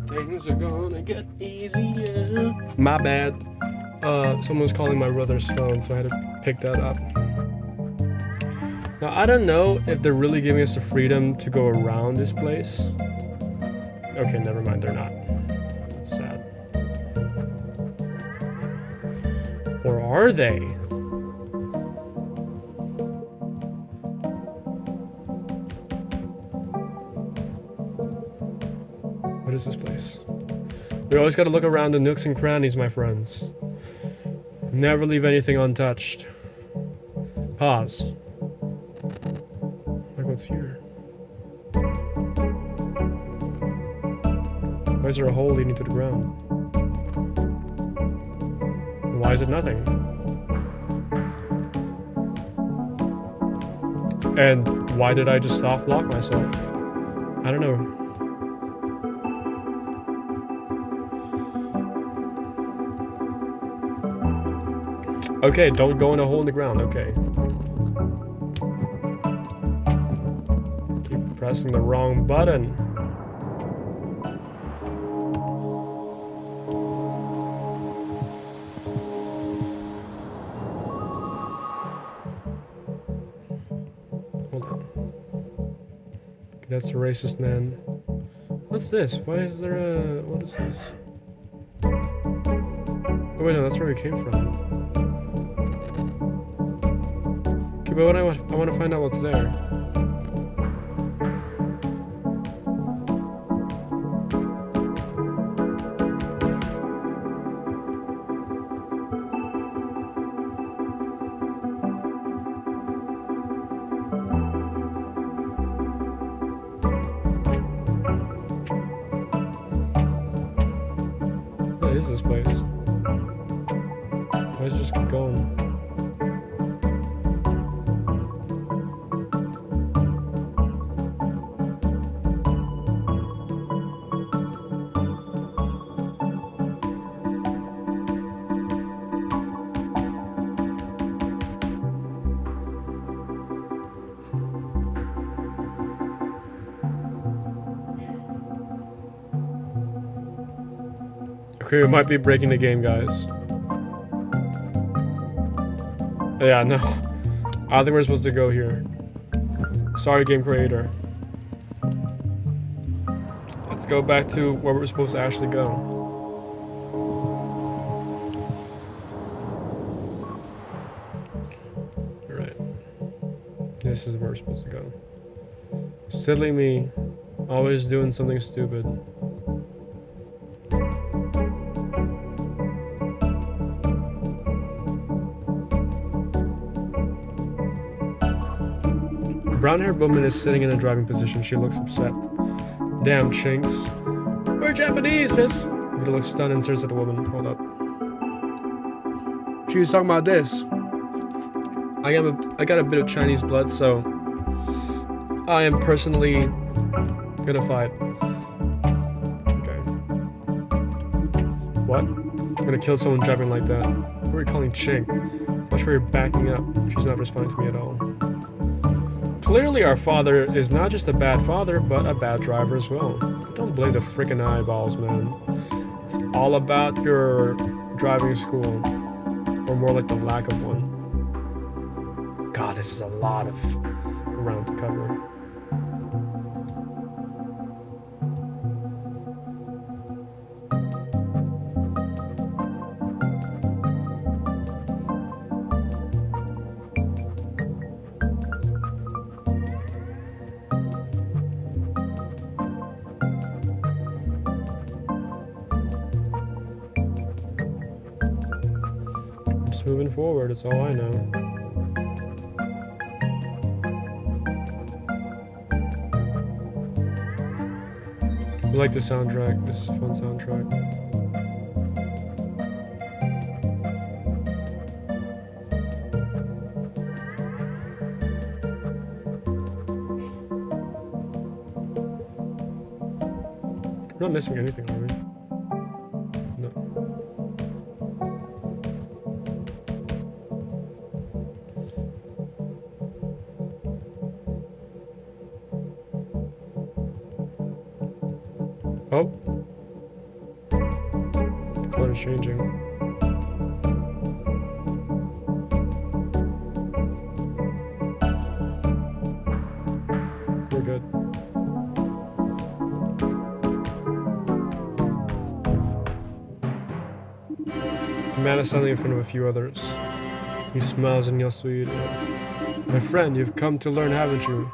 Speaker 1: Things are gonna get easier. My bad. Someone's calling my brother's phone, so I had to pick that up. Now, I don't know if they're really giving us the freedom to go around this place. Okay, never mind, they're not. That's sad. Or are they? What is this place? We always gotta look around the nooks and crannies, my friends. Never leave anything untouched. Pause. Like, what's here? Why is there a hole leading to the ground? And why is it nothing? And why did I just soft lock myself? I don't know. Okay, don't go in a hole in the ground, okay. Keep pressing the wrong button. Hold on. Okay, that's the racist man. What's this? Why is there a... What is this? Oh wait, no, that's where we came from. But I want to find out what's there. What is this place? Why is it just going? Okay, we might be breaking the game, guys. Yeah, no. I don't think we're supposed to go here. Sorry, game creator. Let's go back to where we're supposed to actually go. Alright. This is where we're supposed to go. Silly me. Always doing something stupid. Brown-haired woman is sitting in a driving position. She looks upset. Damn, chinks. We're Japanese, piss. He looks stunned and stares at the woman. Hold up. She was talking about this. I got a bit of Chinese blood, so I am personally gonna fight. Okay. What? I'm gonna kill someone driving like that. What are you calling chink? Watch where you're backing up. She's not responding to me at all. Clearly our father is not just a bad father, but a bad driver as well. Don't blame the freaking eyeballs, man. It's all about your driving school. Or more like the lack of one. God, this is a lot of ground to cover. Moving forward, that's all I know. I like the soundtrack. This is a fun soundtrack. I'm not missing anything, are we? No. Oh. The color is changing. We're good. The man is standing in front of a few others. He smiles and yells to you. My friend, you've come to learn, haven't you?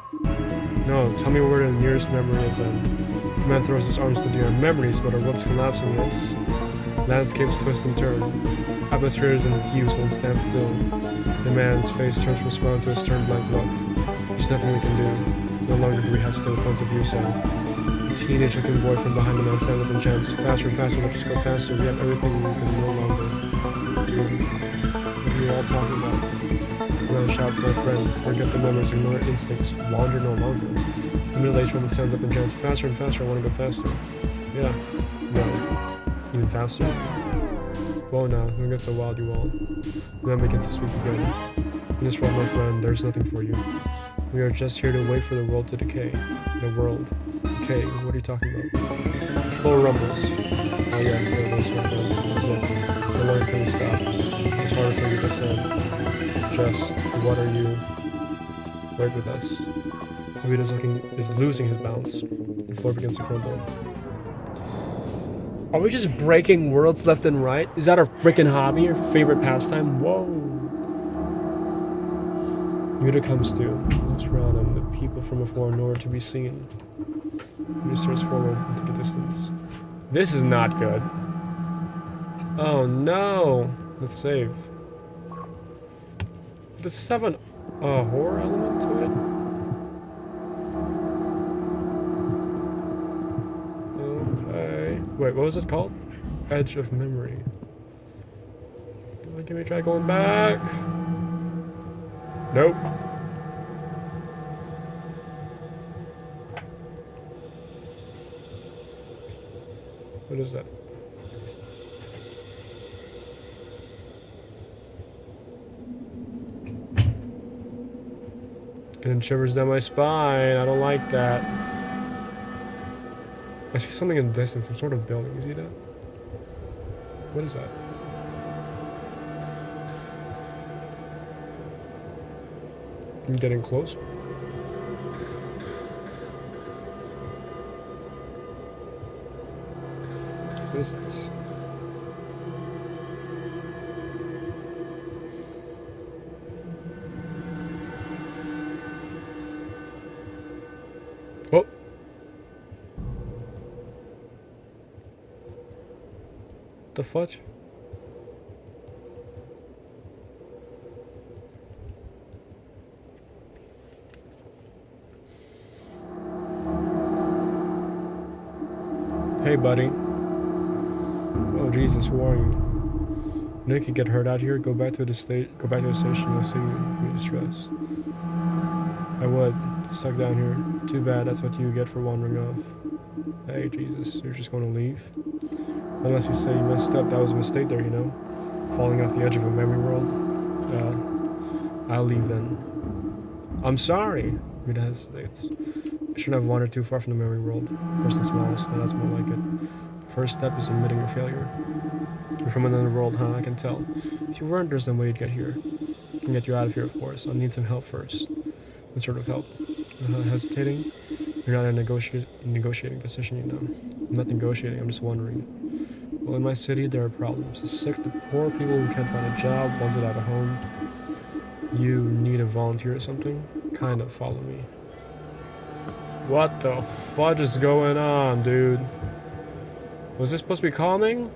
Speaker 1: No, tell me where the nearest memory is then. The man throws his arms to the air. Memories, but our world's collapsing, yes. Landscapes twist and turn. Atmospheres and views won't stand still. The man's face turns from smile to a stern blank look. There's nothing we can do. No longer do we have still points of view, so. The teenage-looking boy from behind the man stands up and chants, faster, faster, let's just go faster. We have everything we can no longer do. What are you all talking about? The man shouts, my friend, forget the memories, ignore instincts, wander no longer. The middle-aged woman stands up and chants, faster and faster, I want to go faster. Yeah. No. Even faster? Whoa now, don't get so wild, you all. The man begins to speak again. In this world, my friend, there's nothing for you. We are just here to wait for the world to decay. The world. Decay? What are you talking about? The floor rumbles. Oh yes, there it is, my friend. This is it. The learning couldn't stop. It's harder for you to say. Just, what are you? Wait with us. Rita is losing his balance. The floor begins to crumble. Are we just breaking worlds left and right? Is that our freaking hobby or favorite pastime? Whoa. Yuta comes to. Looks around him. The people from afar nowhere to be seen. Yuta stares forward into the distance. This is not good. Oh no. Let's save. Does this have a horror element to it? Okay. Wait, what was it called? Edge of Memory. Can we try going back? Nope. What is that? Getting shivers down my spine. I don't like that. I see something in the distance, some sort of building. You see that? What is that? I'm getting close. What is this? Oh! The fudge? Hey, buddy. Oh Jesus, who are you? You know you could get hurt out here. Go back to the station. You'll see me distress. I would. Stuck down here. Too bad. That's what you get for wandering off. Hey Jesus, you're just going to leave? Unless you say you messed up. That was a mistake there, you know. Falling off the edge of a memory world. I'll leave then. I'm sorry. Rita hesitates. I shouldn't have wandered too far from the memory world. Person smiles. No, that's more like it. First step is admitting your failure. You're from another world, huh? I can tell. If you weren't, there's no way you'd get here. I can get you out of here, of course. I'll need some help first. What sort of help? Hesitating? You're not in a negotiating position, you know. I'm not negotiating, I'm just wondering. Well, in my city, there are problems. The sick, the poor, people who can't find a job, ones without a home. You need a volunteer or something? Kind of, follow me. What the fudge is going on, dude? Was this supposed to be calming?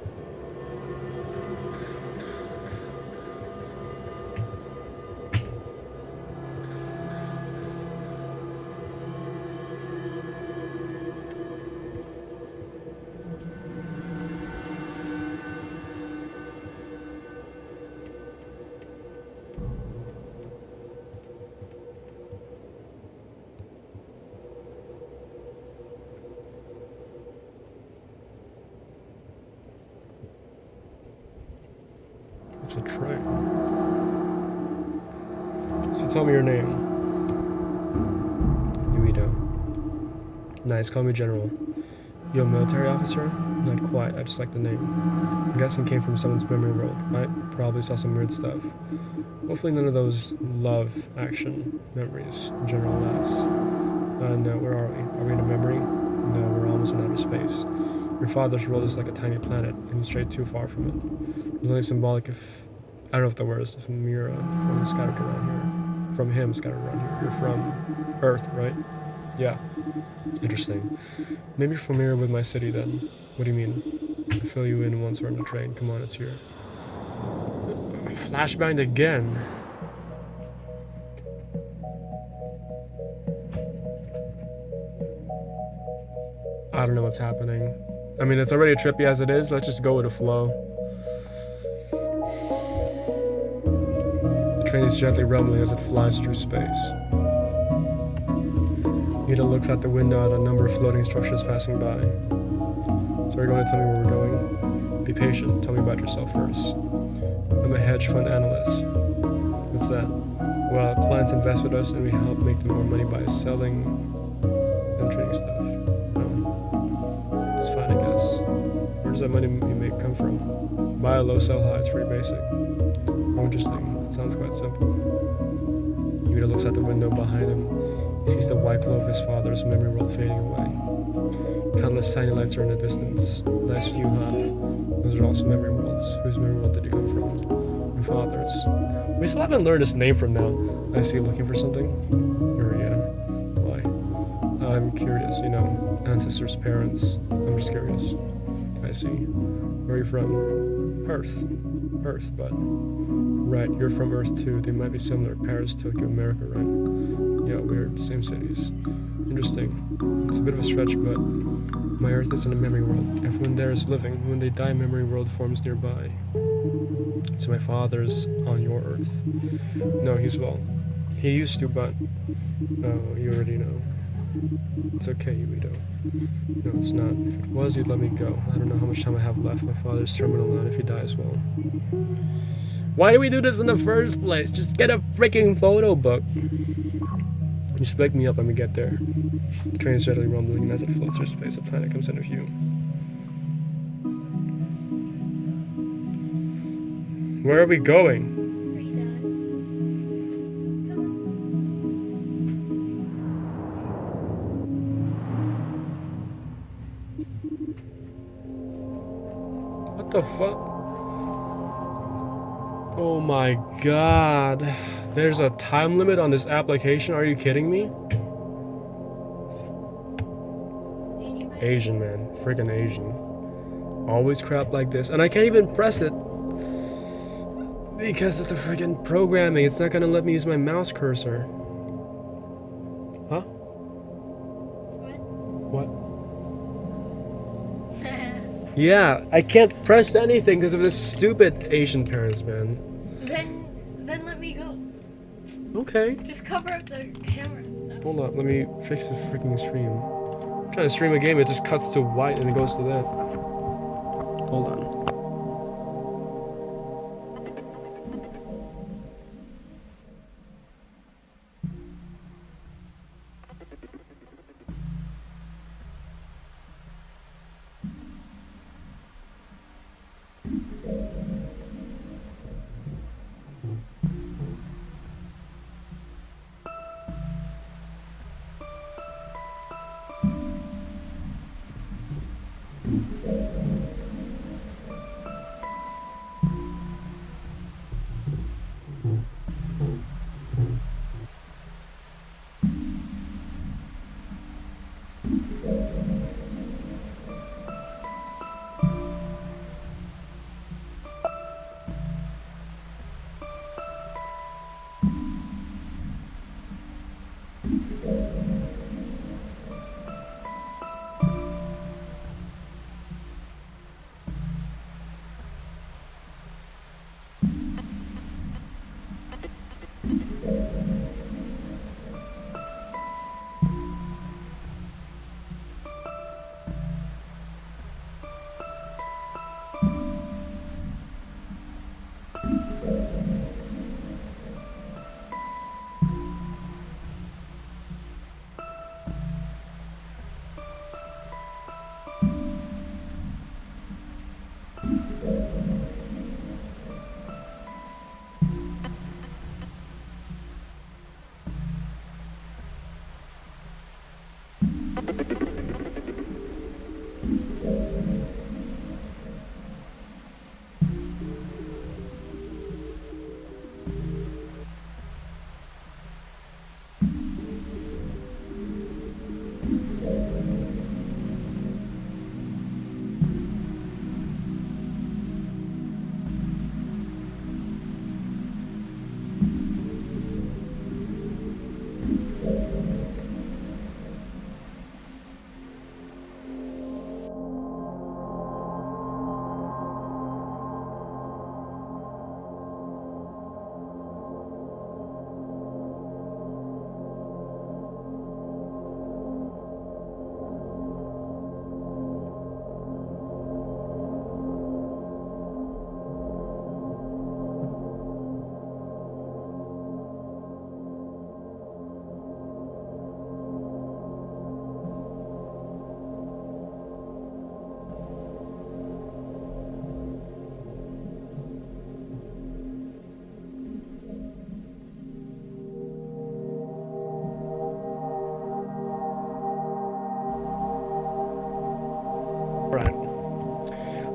Speaker 1: It's a train. So tell me your name. Yuito. Nice, call me General. You a military officer? Not quite, I just like the name. I'm guessing came from someone's memory world, right? Probably saw some weird stuff. Hopefully none of those love action memories. General laughs. No, where are we? Are we in a memory? No, we're almost in outer space. Your father's world is like a tiny planet, and you strayed too far from it. It's only symbolic if, I don't know if the word is from Mira, from scattered around here. From him scattered around here. You're from Earth, right? Yeah. Interesting. Maybe you're familiar with my city then. What do you mean? I fill you in once we're on the train. Come on, it's here. Flashbang again. I don't know what's happening. I mean, it's already trippy as it is. Let's just go with the flow. The train is gently rumbling as it flies through space. Ida looks out the window at a number of floating structures passing by. So you're going to tell me where we're going? Be patient. Tell me about yourself first. I'm a hedge fund analyst. What's that? Well, clients invest with us and we help make them more money by selling and trading stuff. It's fine, I guess. Where does that money you make come from? Buy low, sell high. It's pretty basic. Oh, interesting. It sounds quite simple. Yuta looks out the window behind him. He sees the white glow of his father's memory world fading away. Countless tiny lights are in the distance. Nice view, huh? Those are also memory worlds. Whose memory world did you come from? Your father's. We still haven't learned his name from now. I see, looking for something? Yuria. Why? I'm curious, you know. Ancestors, parents. I'm just curious. I see. Where are you from? Earth. Earth, but... Right, you're from Earth too. They might be similar. Paris, Tokyo, America, right? Yeah, weird. Same cities. Interesting. It's a bit of a stretch, but... My Earth is in a memory world. Everyone there is living. When they die, memory world forms nearby. So my father's on your Earth. No, he's well. He used to, but... Oh, you already know. It's okay, Yuito. No, it's not. If it was, you'd let me go. I don't know how much time I have left. My father's terminal, and if he dies, well... Why do we do this in the first place? Just get a freaking photo book. Just wake me up when we get there. The train is gently rumbling, and as it floats through space, a planet comes into view. Where are we going? The fuck? Oh my god. There's a time limit on this application? Are you kidding me? Asian, man. Freaking Asian. Always crap like this. And I can't even press it because of the freaking programming. It's not gonna let me use my mouse cursor. Huh? What? Yeah, I can't press anything because of this stupid Asian parents, man.
Speaker 2: Then let me go.
Speaker 1: Okay.
Speaker 2: Just cover up the camera and stuff.
Speaker 1: Hold up, let me fix the freaking stream. I'm trying to stream a game, it just cuts to white and it goes to that. Hold on.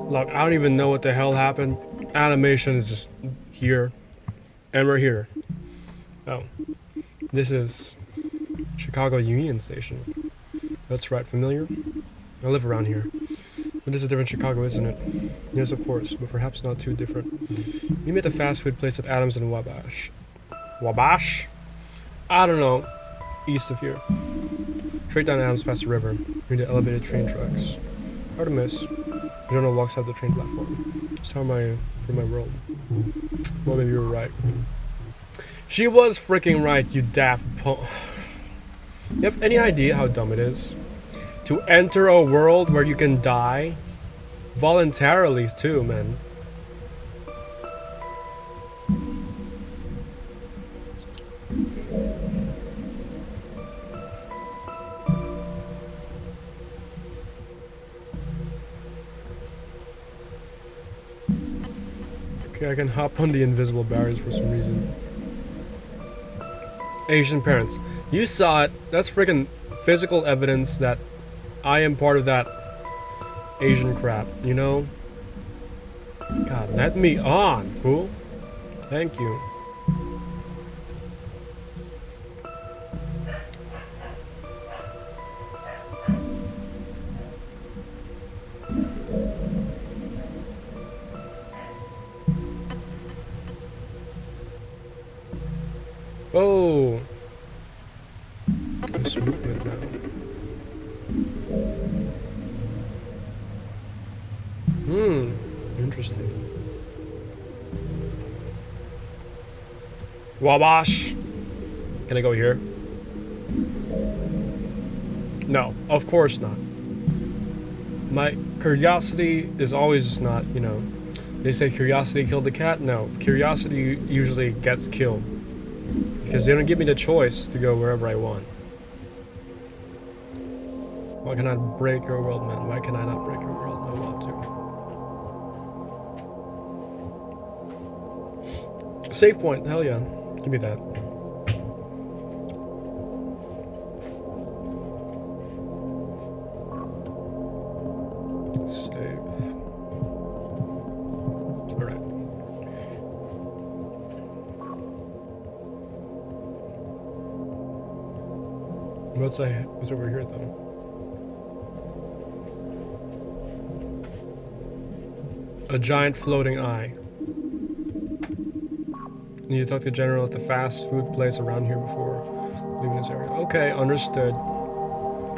Speaker 1: Look, I don't even know what the hell happened. Animation is just here. And we're here. Oh. This is Chicago Union Station. That's right, familiar? I live around here. But this is a different Chicago, isn't it? Yes, of course, but perhaps not too different. You met the fast food place at Adams and Wabash. Wabash? I don't know. East of here. Straight down Adams past the river, near the elevated train tracks. Hard to miss. The journal walks out the train platform. That's how for my world. Well, maybe you were right. She was freaking right, you daft punk. You have any idea how dumb it is? To enter a world where you can die? Voluntarily, too, man. Okay, I can hop on the invisible barriers for some reason. Asian parents. You saw it. That's freaking physical evidence that I am part of that Asian crap, you know? God, let me on, fool. Thank you. Oh. This movement now. Interesting. Wabash. Can I go here? No, of course not. My curiosity is always not, you know, they say curiosity killed the cat. No, curiosity usually gets killed. Because they don't give me the choice to go wherever I want. Why can I break your world, man? Why can I not break your world? I want to. Save point, hell yeah. Give me that. Save. Alright. What's over here though? A giant floating eye. Need to talk to the general at the fast food place around here before leaving this area. Okay, understood.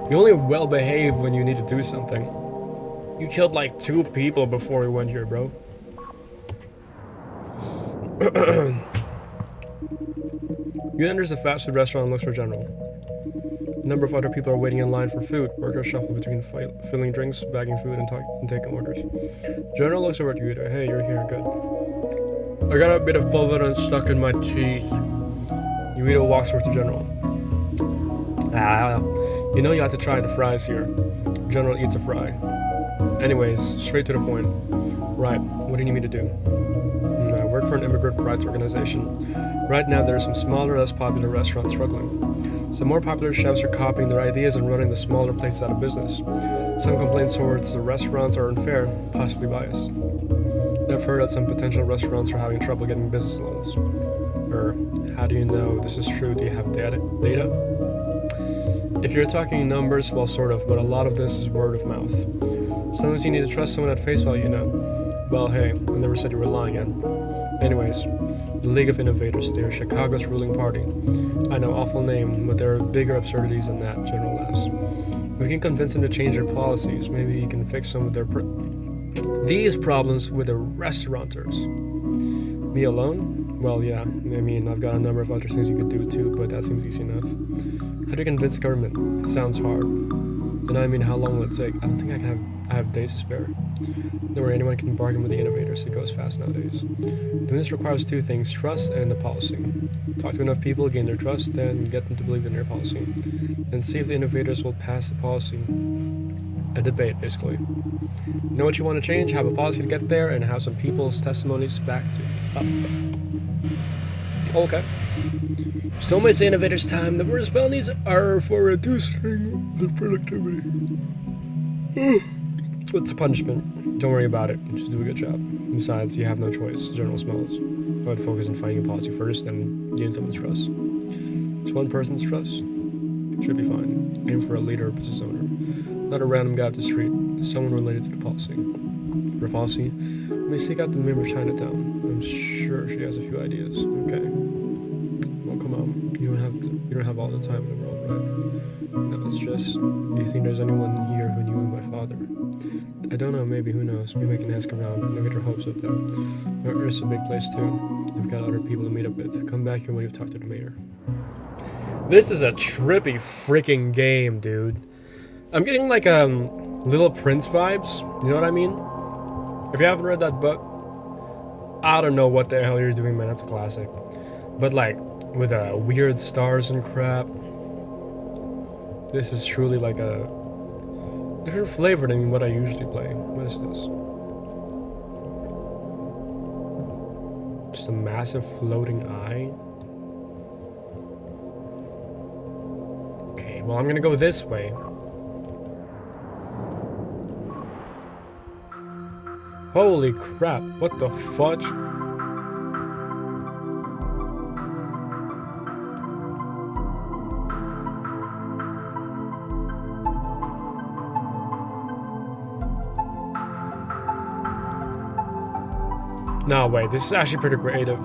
Speaker 1: You only well behave when you need to do something. You killed like 2 people before we went here, bro. You enters the fast food restaurant and looks for general. A number of other people are waiting in line for food. Workers shuffle between filling drinks, bagging food, and taking orders. General looks over at Yuito. Hey, you're here, good. I got a bit of pulverine stuck in my teeth. Yuito walks over to General. You know you have to try the fries here. General eats a fry. Anyways, straight to the point. Right, what do you need me to do? I work for an immigrant rights organization. Right now there are some smaller, less popular restaurants struggling. Some more popular chefs are copying their ideas and running the smaller places out of business. Some complaints towards the restaurants are unfair, possibly biased. I've heard that some potential restaurants are having trouble getting business loans. How do you know this is true? Do you have data? If you're talking numbers, well, sort of, but a lot of this is word of mouth. Sometimes you need to trust someone at face value, you know. Well, hey, I never said you were lying, Ed. Anyways, the League of Innovators, they're Chicago's ruling party. I know, awful name, but there are bigger absurdities than that, General laughs. We can convince them to change their policies. Maybe you can fix some of these problems with the restaurateurs. Me alone? Well, yeah. I mean, I've got a number of other things you could do too, but that seems easy enough. How do you convince the government? It sounds hard. And I mean, how long will it take? I don't think I have days to spare. Don't worry, anyone can bargain with the innovators. It goes fast nowadays. Doing this requires 2 things, trust and a policy. Talk to enough people, gain their trust, then get them to believe in your policy. And see if the innovators will pass the policy. A debate, basically. Know what you want to change, have a policy to get there, and have some people's testimonies back to up. Okay. So much the innovators' time. The worst penalties are for reducing the productivity. What's the punishment? Don't worry about it. Just do a good job. Besides, you have no choice. General smells. I would focus on finding a policy first and gain someone's trust. Just one person's trust should be fine. Aim for a leader or business owner. Not a random guy off the street. Someone related to the policy. For policy, we seek out the member Chinatown. I'm sure she has a few ideas. Okay. Well, come on. You don't have all the time in the world, right? No, it's just, do you think there's anyone here who knew my father? I don't know, maybe, who knows? Maybe I can ask around. Maybe get your hopes up there. Earth's a big place too. I've got other people to meet up with. Come back here when you've talked to the mayor. This is a trippy freaking game, dude. I'm getting like Little Prince vibes. You know what I mean? If you haven't read that book, I don't know what the hell you're doing, man. That's a classic. But like with weird stars and crap. This is truly like a different flavor than what I usually play. What is this? Just a massive floating eye. Okay, well, I'm gonna go this way. Holy crap, what the fudge? No, wait, this is actually pretty creative.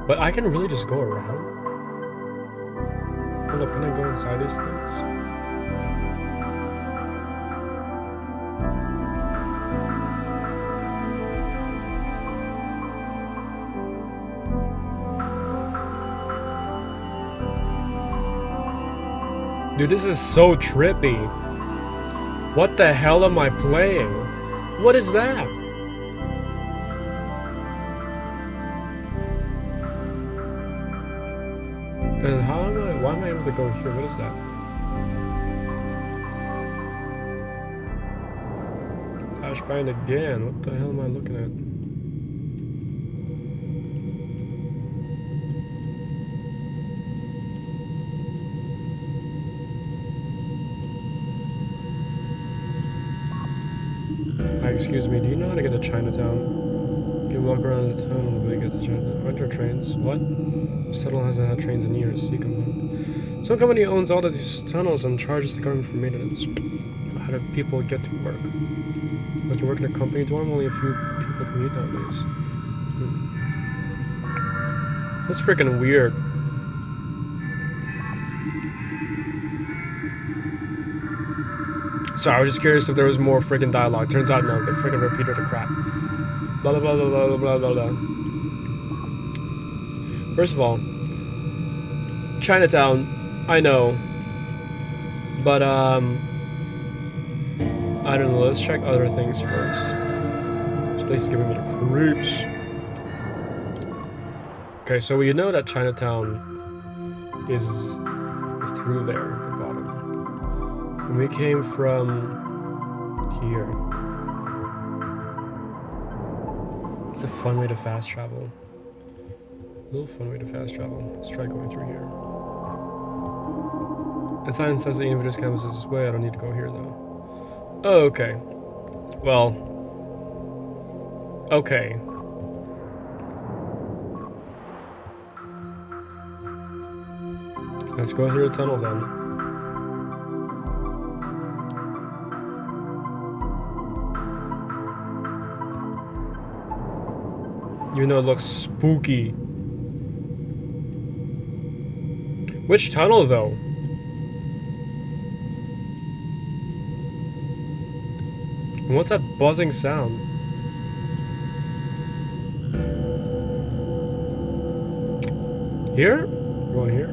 Speaker 1: But I can really just go around? Hold up, can I go inside these things? Dude, this is so trippy. What the hell am I playing? What is that? And why am I able to go here? What is that? Flashbang again. What the hell am I looking at? Excuse me, do you know how to get to Chinatown? You can walk around the town on the way to get to Chinatown. Aren't there trains? What? This tunnel hasn't had trains in years. See, come on. Some company owns all of these tunnels and charges the government for maintenance. How do people get to work? Don't you work in a company dorm? Only a few people commute nowadays. That's freaking weird. So I was just curious if there was more freaking dialogue. Turns out no, they freaking repeated the crap. Blah blah blah blah blah blah blah blah. First of all, Chinatown, I know, but I don't know. Let's check other things first. This place is giving me the creeps. Okay, so we know that Chinatown is through there, at the bottom. And we came from here. It's a fun way to fast travel. A little fun way to fast travel. Let's try going through here. And science says the universe campus is this way. I don't need to go here though. Oh, okay. Well. Okay. Let's go through the tunnel then. Even though it looks spooky. Which tunnel though? And what's that buzzing sound? Here? Going here?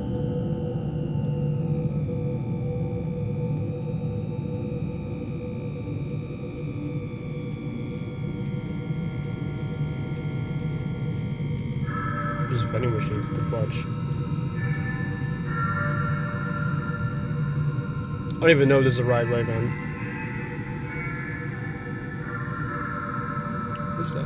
Speaker 1: There's vending machines to fudge. I don't even know if this is the right way, man. What's that?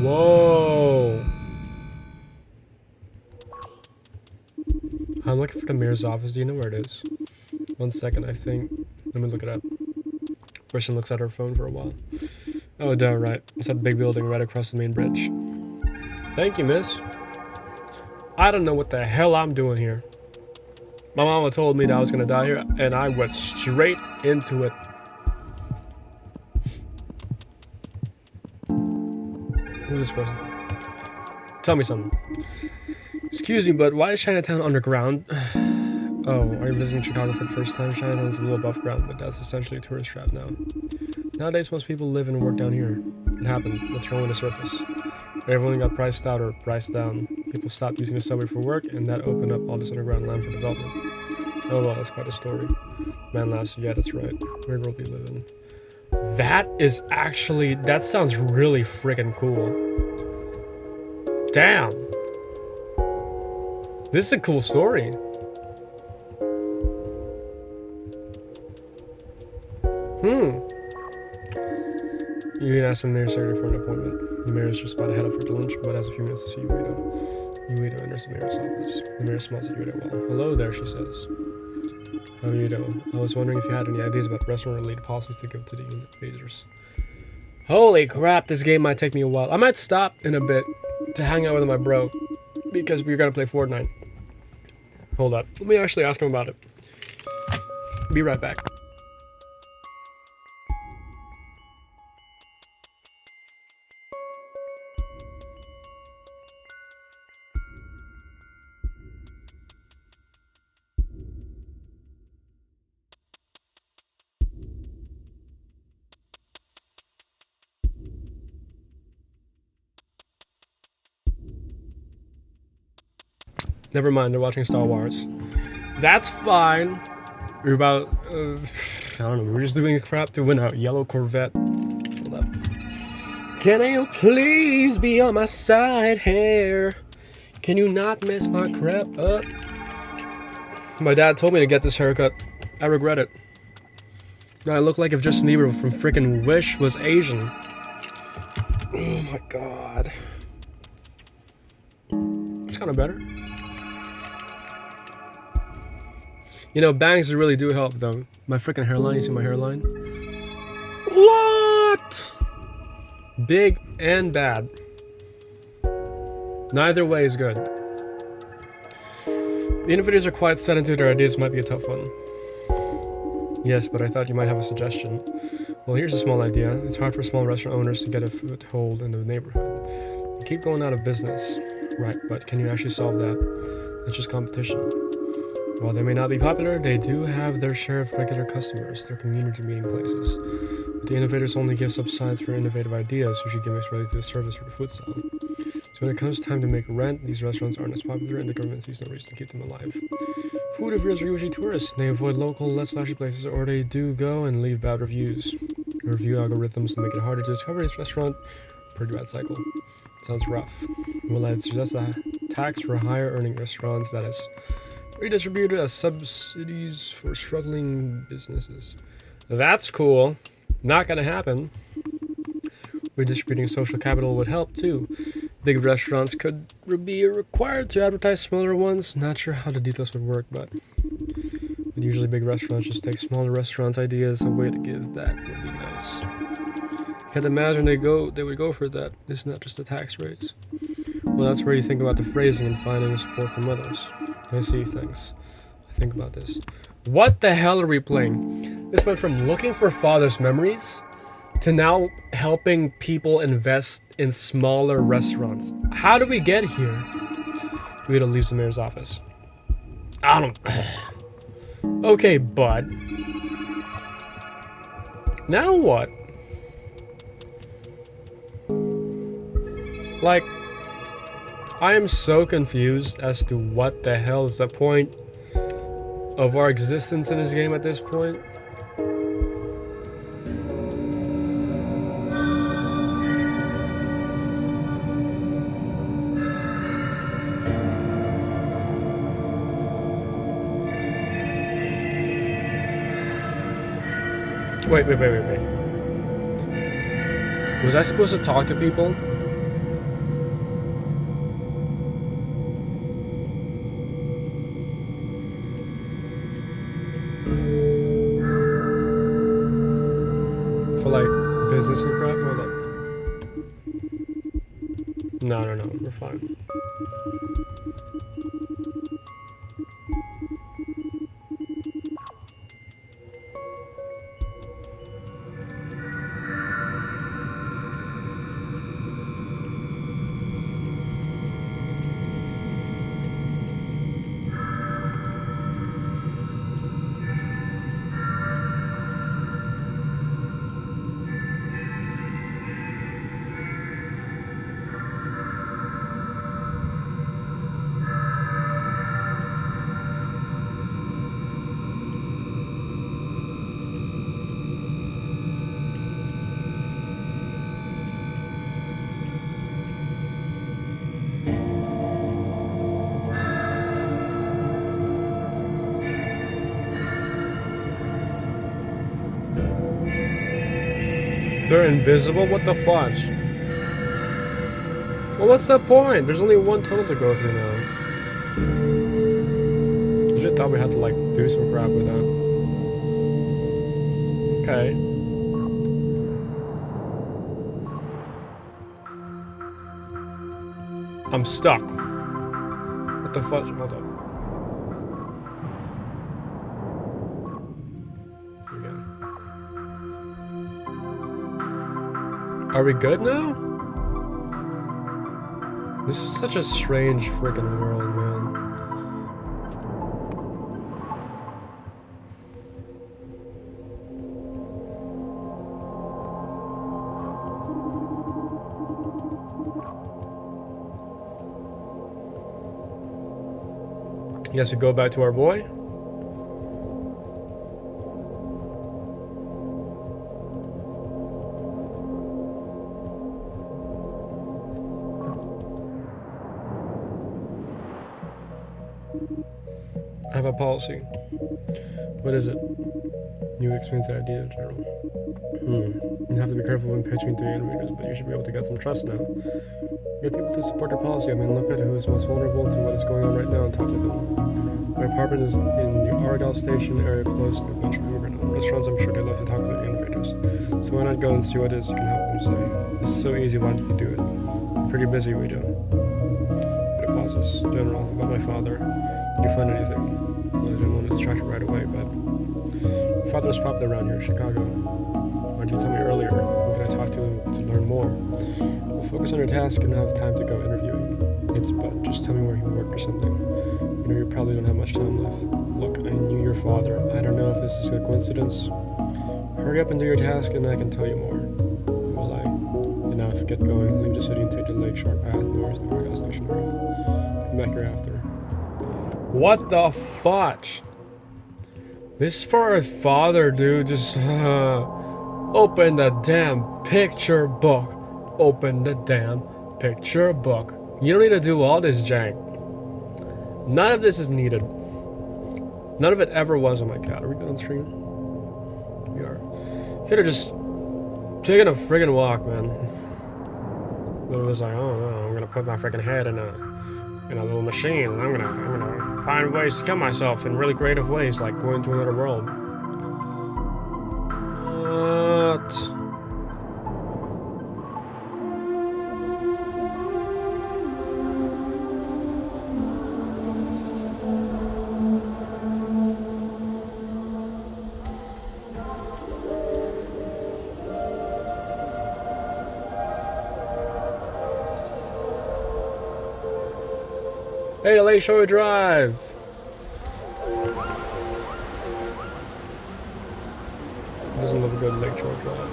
Speaker 1: Whoa! I'm looking for the mayor's office. Do you know where it is? 1 second, I think. Let me look it up. Person looks at her phone for a while. Oh, duh, right. It's that big building right across the main bridge. Thank you, miss. I don't know what the hell I'm doing here. My mama told me that I was gonna die here, and I went straight into it. Who's this person? Tell me something. Excuse me, but why is Chinatown underground? Oh, are you visiting Chicago for the first time? Chinatown is a little above ground, but that's essentially a tourist trap now. Nowadays, most people live and work down here. What happened? What's wrong with the surface? Everyone got priced out or priced down. People stopped using the subway for work, and that opened up all this underground land for development. Oh well, that's quite a story. Man laughs. Yeah, that's right. Weird world we live in. That is actually... That sounds really freaking cool. Damn. This is a cool story. You can ask the mayor's secretary for an appointment. The mayor is just about to head out for lunch, but has a few minutes to see Uedo. Uedo enters the mayor's office. The mayor smiles at Uedo. Well, hello there, she says. How are you doing? I was wondering if you had any ideas about restaurant-related policies to give to the invaders. Holy crap, this game might take me a while. I might stop in a bit to hang out with my bro, because we're gonna play Fortnite. Hold up. Let me actually ask him about it. Be right back. Never mind, they're watching Star Wars. That's fine. We're about, I don't know, we're just doing crap to win a yellow Corvette. Hold up. Can you please be on my side here? Can you not mess my crap up? My dad told me to get this haircut. I regret it. Now I look like if Justin Bieber from frickin' Wish was Asian. Oh my god. It's kind of better. You know, bangs really do help, though. My freaking hairline, you see my hairline? What? Big and bad. Neither way is good. The innovators are quite set into their ideas, might be a tough one. Yes, but I thought you might have a suggestion. Well, here's a small idea. It's hard for small restaurant owners to get a foothold in the neighborhood. You keep going out of business. Right, but can you actually solve that? It's just competition. While they may not be popular, they do have their share of regular customers, their community meeting places. But the innovators only give subsides for innovative ideas, usually gimmicks related to the service or the food style. So when it comes time to make rent, these restaurants aren't as popular and the government sees no reason to keep them alive. Food reviewers are usually tourists. They avoid local, less flashy places, or they do go and leave bad reviews. Review algorithms to make it harder to discover this restaurant. Pretty bad cycle. Sounds rough. Well, I'd suggest a tax for higher earning restaurants that is redistributed as subsidies for struggling businesses. That's cool. Not gonna happen. Redistributing social capital would help too. Big restaurants could be required to advertise smaller ones. Not sure how the details would work, but usually big restaurants just take smaller restaurants' ideas. A way to give back would be nice. Can't imagine they would go for that. It's not just a tax raise. Well, that's where you think about the phrasing and finding support from others. I see, thanks. I think about this. What the hell are we playing? This went from looking for father's memories to now helping people invest in smaller restaurants. How do we get here? Uedo leaves the mayor's office. I don't... Okay, bud. Now what? Like... I am so confused as to what the hell is the point of our existence in this game at this point. Wait. Was I supposed to talk to people? For like business and crap? Hold up. No, we're fine. They're invisible? What the fudge? Well, what's the point? There's only one tunnel to go through now. I just thought we had to, like, do some crap with that. Okay. I'm stuck. What the fudge? Hold up. Again. Are we good now? This is such a strange freaking world, man. Guess we go back to our boy. I have a policy. What is it? New expense idea, General. You have to be careful when pitching to innovators, but you should be able to get some trust now. Get people to support your policy. I mean, look at who is most vulnerable to what is going on right now and talk to them. My apartment is in the Argyle Station area close to a bunch of immigrant restaurants. I'm sure they love to talk to the innovators. So why not go and see what it is you can help them say? This is so easy, why don't you do it? Pretty busy, we do. But it pauses. General, about my father. Did you find anything? Well, I didn't want to distract you right away, but... My father was popular around here in Chicago. Why didn't you tell me earlier? Who could I talk to learn more? We'll focus on your task and have time to go interviewing. But just tell me where he worked or something. You know, you probably don't have much time left. Look, I knew your father. I don't know if this is a coincidence. Hurry up and do your task and I can tell you more. Will I? Enough, get going. Leave the city and take the lakeshore path north to the Argyle Station area. Come back here after. What the fudge? This is for our father, dude. Just open the damn picture book. Open the damn picture book. You don't need to do all this jank. None of this is needed. None of it ever was. Oh my god, are we good on stream? We are. Could have just taken a friggin' walk, man. But it was like, oh no, I'm gonna put my freaking head in a little machine and I'm gonna find ways to kill myself in really creative ways, like going to another world. What? Hey, Lakeshore Drive! Doesn't look good, Lakeshore Drive.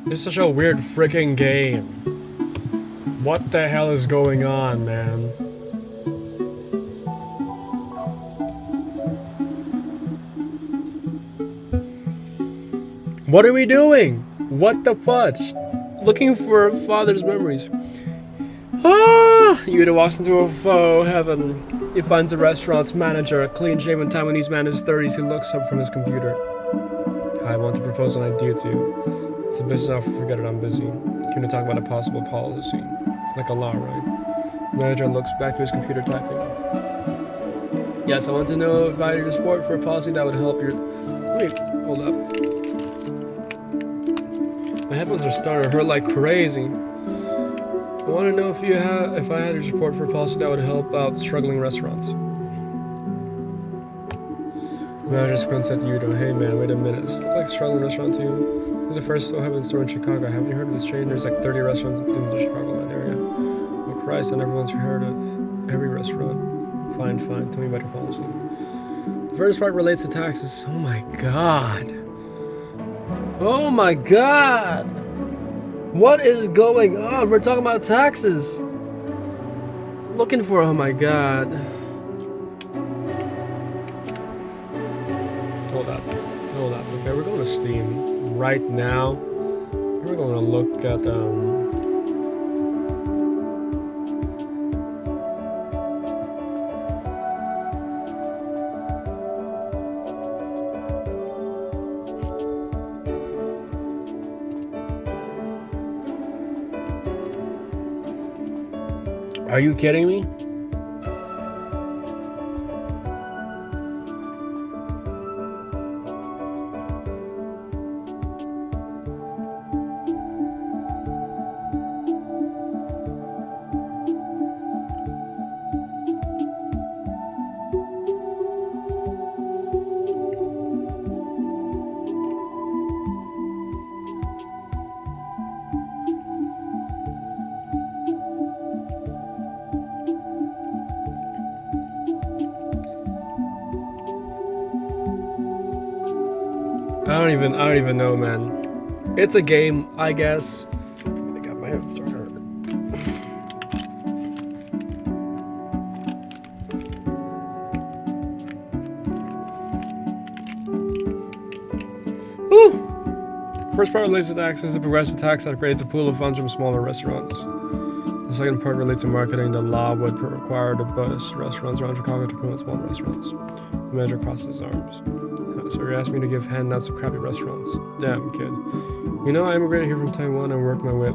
Speaker 1: This is such a weird freaking game. What the hell is going on, man? What are we doing? What the fudge? Looking for father's memories. Ah! Yuta walks into a faux heaven. He finds a restaurant's manager, a clean-shaven Taiwanese man in his 30s who looks up from his computer. I want to propose an idea to you. It's a business offer, forget it, I'm busy. Came to talk about a possible policy. Like a law, right? Manager looks back to his computer typing. Yes, I want to know if I had your support for a policy that would help your... Wait, hold up. My headphones are starting to hurt like crazy. I want to know if I had your support for a policy that would help out struggling restaurants. Manager squints at Yuto. Hey man, wait a minute. Does this look like a struggling restaurant to you? This is the first Still Heaven store in Chicago. Haven't you heard of this chain? There's like 30 restaurants in the Chicagoland area. price I never once heard of. Every restaurant. Fine. Tell me about your policy. The first part relates to taxes. Oh my god. Oh my god. What is going on? We're talking about taxes. Looking for, oh my god. Hold up. Okay, we're going to Steam right now. We're going to look at, Are you kidding me? I don't even know, man. It's a game, I guess. I got my head started hurting. Woo! First part relates to taxes. The progressive tax that creates a pool of funds from smaller restaurants. The second part relates to marketing. The law would require the best restaurants around Chicago to promote small restaurants. The manager crosses his arms. So you're asking me to give handouts to crappy restaurants. Damn, kid. You know, I immigrated here from Taiwan and worked my way.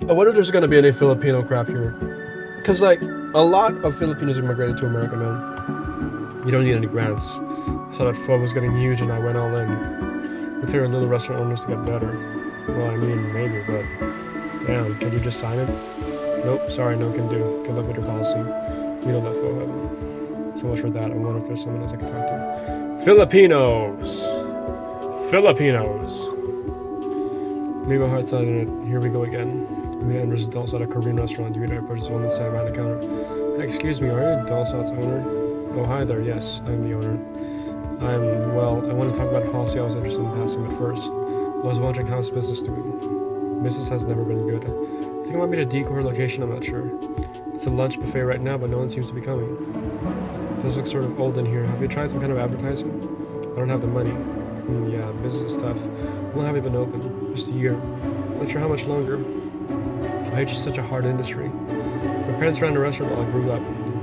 Speaker 1: I wonder if there's gonna be any Filipino crap here. Because, like, a lot of Filipinos immigrated to America, man. You don't need any grants. I saw that pho was getting huge and I went all in. We'll tell your little restaurant owners to get better. Well, I mean, maybe, but... Damn, can you just sign it? Nope, sorry, no can do. Good luck with your policy. We don't let pho happen. So much for that. I wonder if there's someone else I can talk to. Filipinos! Maybe my heart's not in it. Here we go again. We enters adults at a Korean restaurant. You approaches a woman standing behind the counter. Excuse me, are you Adults owner? Oh, hi there. Yes, I'm the owner. I want to talk about a policy I was interested in passing, but first, I was wondering how's business doing. Business has never been good. I think it might be the decor location, I'm not sure. It's a lunch buffet right now, but no one seems to be coming. It does look sort of old in here. Have you tried some kind of advertising? I don't have the money. Yeah, business is tough. How long have you been open? Just a year. Not sure how much longer. I hate such a hard industry. My parents ran a restaurant while I grew up.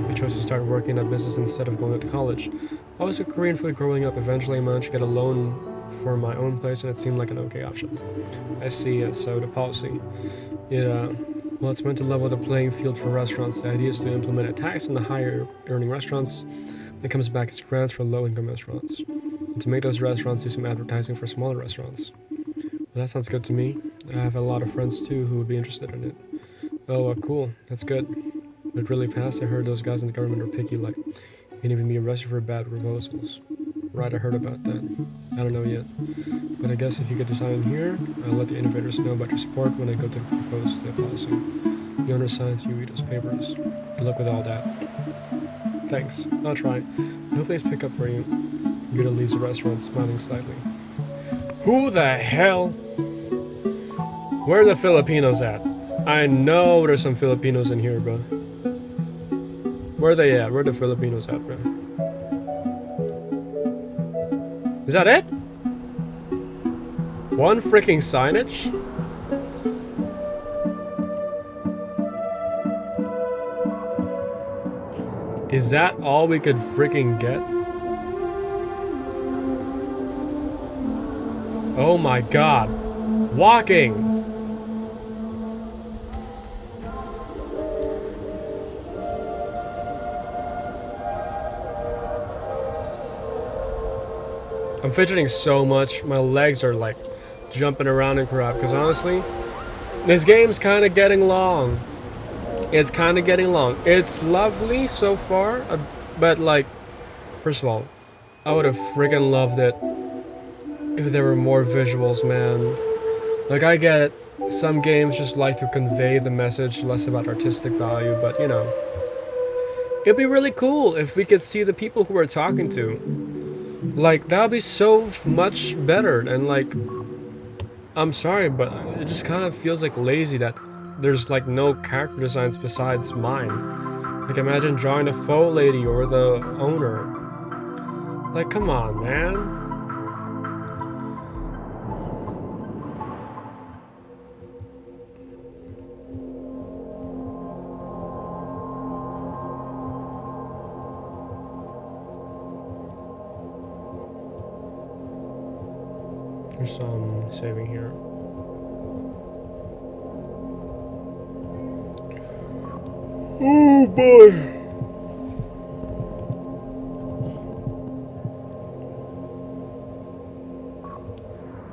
Speaker 1: I chose to start working at business instead of going to college. I was a Korean food growing up. Eventually, I managed to get a loan for my own place, and it seemed like an okay option. I see. So the policy, it's meant to level the playing field for restaurants. The idea is to implement a tax on the higher earning restaurants that comes back as grants for low income restaurants, and to make those restaurants do some advertising for smaller restaurants. Well, that sounds good to me. I have a lot of friends too who would be interested in it. Oh, cool. That's good. But it really passed. I heard those guys in the government are picky, like, you can even be arrested for bad proposals. Right, I heard about that. I don't know yet. But I guess if you get to sign here, I'll let the innovators know about your support when I go to propose the policy. The owner signs, you read those papers. Good luck with all that. Thanks. I'll try. No place pick up for you. Yuta leaves the restaurant smiling slightly. Who the hell? Where are the Filipinos at? I know there's some Filipinos in here, bro. Where are they at? Where are the Filipinos at, bro? Is that it? One freaking signage? Is that all we could freaking get? Oh my god. Walking! I'm fidgeting so much, my legs are like jumping around and crap, because honestly, this game's kind of getting long. It's kind of getting long. It's lovely so far, but like, first of all, I would have freaking loved it if there were more visuals, man. Like, I get it, some games just like to convey the message less about artistic value, but you know, it'd be really cool if we could see the people who we're talking to. Like, that would be so much better. And like, I'm sorry, but it just kind of feels like lazy that there's like no character designs besides mine. Like, imagine drawing the faux lady or the owner. Like, come on, man. There's some saving here. Oh boy!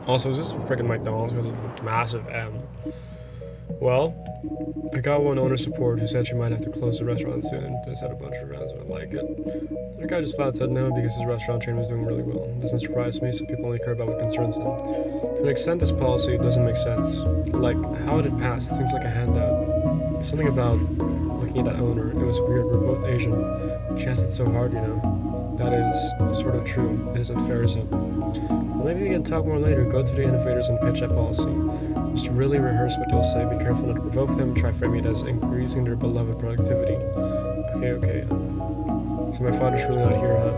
Speaker 1: Also, is this a freaking McDonald's? Because it's a massive M. Well, I got one owner support who said she might have to close the restaurant soon. They said a bunch of rounds would like it. The guy just flat said no because his restaurant chain was doing really well. It doesn't surprise me, so people only care about what concerns them. To an extent, this policy doesn't make sense. Like, how did it pass? It seems like a handout. Something about looking at that owner, it was weird. We're both Asian. She has it so hard, you know. That is sort of true. It isn't fair, is it? Well, maybe we can talk more later. Go to the innovators and pitch that policy. Just really rehearse what you'll say. Be careful not to provoke them. Try framing it as increasing their beloved productivity. Okay. So my father's really not here, huh?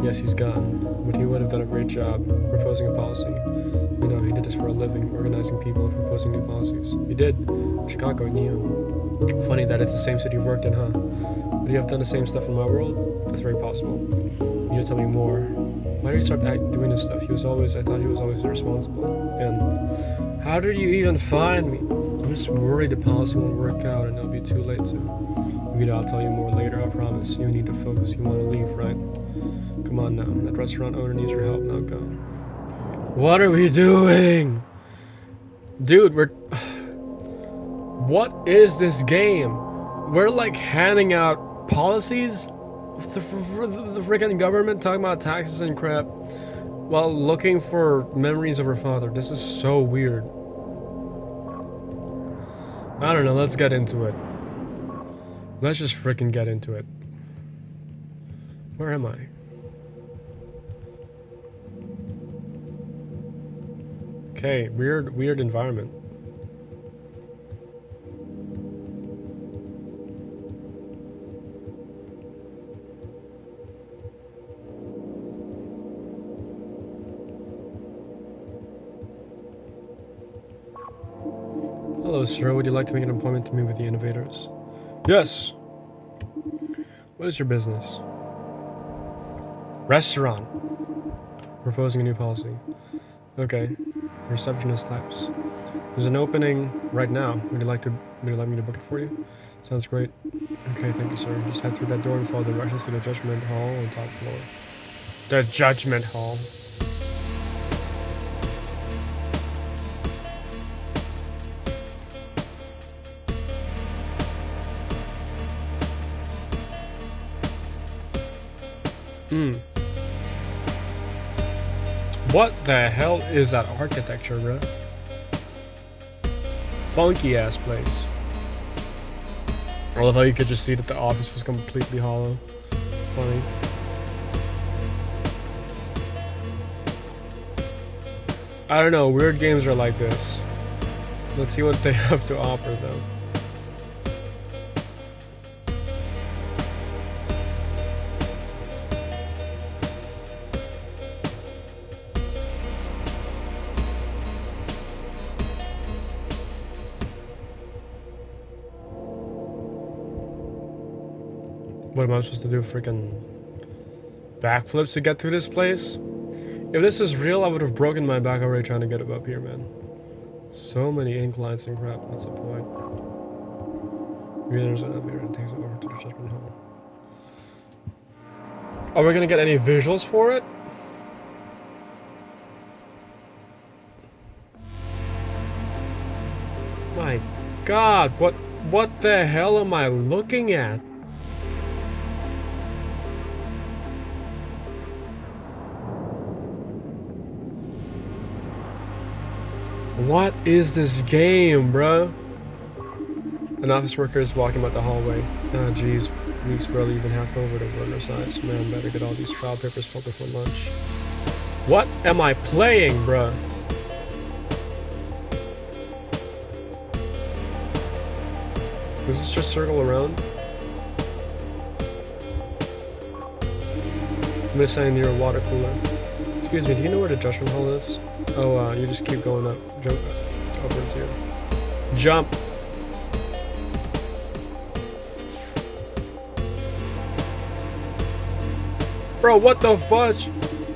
Speaker 1: Yes, he's gone. But he would have done a great job proposing a policy. You know, he did this for a living, organizing people and proposing new policies. He did. Chicago, Neo. Funny that it's the same city you've worked in, huh? Would you have done the same stuff in my world? That's very possible. You need to tell me more. Why did he start doing this stuff? I thought he was always irresponsible. And how did you even find me? I'm just worried the policy won't work out and it'll be too late to. Maybe I'll tell you more later, I promise. You need to focus. You want to leave, right? Come on now. That restaurant owner needs your help. Now go. What are we doing? Dude, what is this game? We're like handing out policies? The freaking government talking about taxes and crap while looking for memories of her father. This is so weird. I don't know, let's get into it. Let's just freaking get into it. Where am I? Okay, weird environment. Hello, sir. Would you like to make an appointment to meet with the innovators? Yes. What is your business? Restaurant. Proposing a new policy. Okay. Receptionist types. There's an opening right now. Would you like me to book it for you? Sounds great. Okay, thank you, sir. Just head through that door and follow the directions to the judgment hall on top floor. The judgment hall. What the hell is that architecture, bro? Funky ass place. I love how you could just see that the office was completely hollow. Funny. I don't know, weird games are like this. Let's see what they have to offer though. What am I supposed to do? Freaking backflips to get to this place? If this is real, I would have broken my back already trying to get up here, man. So many inclines and crap. What's the point? Maybe there's an elevator that takes it over to the judgment hall. Are we gonna get any visuals for it? My God, what the hell am I looking at? What is this game, bruh? An office worker is walking about the hallway. Ah, jeez. Week's barely even half over the runner size. Man, better get all these trial papers filled before lunch. What am I playing, bruh? Does this just circle around? I'm gonna sign near a water cooler. Excuse me, do you know where the judgment hall is? Oh, you just keep going up. Jump upwards here. Jump! Bro, what the fudge?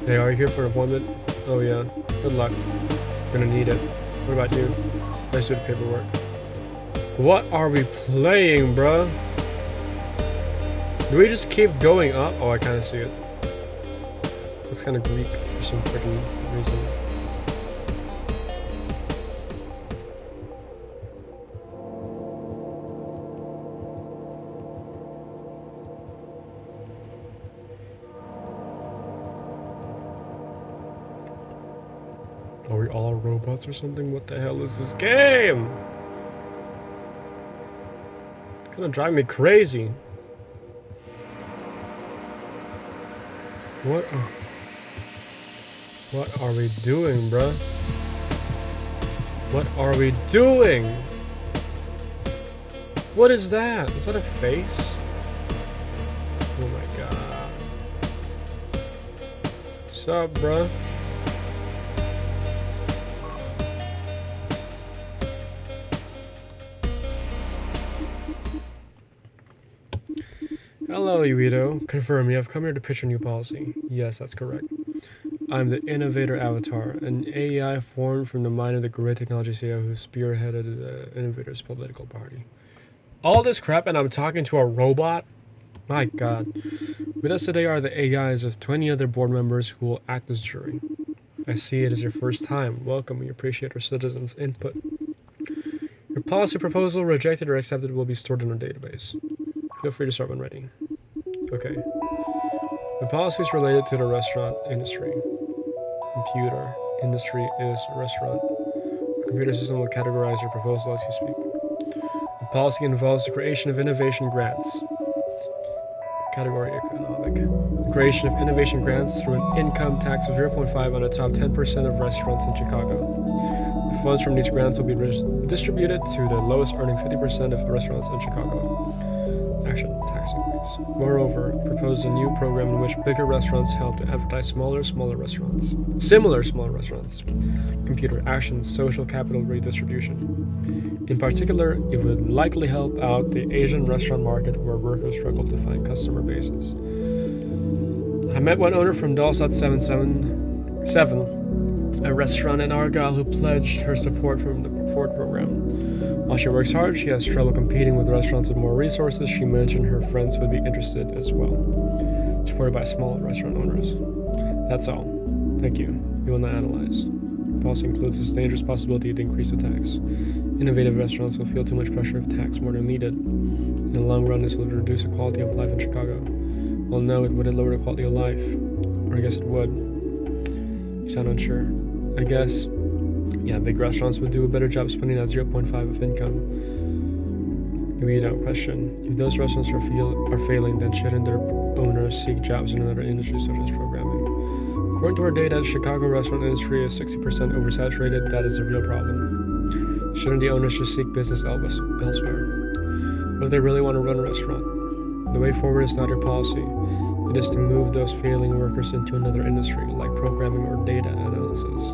Speaker 1: Hey, are you here for an appointment? Oh yeah. Good luck. Gonna need it. What about you? Let's do the paperwork. What are we playing, bro? Do we just keep going up? Oh, I kind of see it. Looks kind of Greek for some freaking reason. Are we all robots or something? What the hell is this game? It's gonna drive me crazy. What are we doing, bruh? What are we doing? What is that? Is that a face? Oh my god. What's up, bruh? Hello, Yuito. Confirm, you have come here to pitch a new policy. Yes, that's correct. I'm the Innovator Avatar, an AI formed from the mind of the great technology CEO who spearheaded the Innovators political party. All this crap and I'm talking to a robot? My god. With us today are the AIs of 20 other board members who will act as jury. I see it is your first time. Welcome. We appreciate our citizens' input. Your policy proposal, rejected or accepted, will be stored in our database. Feel free to start when ready. Okay. The policy is related to the restaurant industry. Computer industry is restaurant. A computer system will categorize your proposal as you speak. The policy involves the creation of innovation grants. Category economic. The creation of innovation grants through an income tax of 0.5 on the top 10% of restaurants in Chicago. The funds from these grants will be distributed to the lowest earning 50% of restaurants in Chicago. Action, tax increase. Moreover, propose a new program in which bigger restaurants help to advertise smaller restaurants. Similar smaller restaurants. Computer action, social capital redistribution. In particular, it would likely help out the Asian restaurant market where workers struggle to find customer bases. I met one owner from Dalsat 777, a restaurant in Argyle, who pledged her support from the Ford program. While she works hard, she has trouble competing with restaurants with more resources. She mentioned her friends would be interested as well. Supported by small restaurant owners. That's all. Thank you. We will not analyze. Policy includes this dangerous possibility to increase the tax. Innovative restaurants will feel too much pressure if taxed more than needed. In the long run, this will reduce the quality of life in Chicago. Well, no, it wouldn't lower the quality of life. Or I guess it would. You sound unsure. I guess. Yeah, big restaurants would do a better job spending that 0.5 of income. You read out question. If those restaurants are failing, then shouldn't their owners seek jobs in another industry such as programming? According to our data, the Chicago restaurant industry is 60% oversaturated. That is a real problem. Shouldn't the owners just seek business elsewhere? What if they really want to run a restaurant? The way forward is not your policy. It is to move those failing workers into another industry, like programming or data analysis.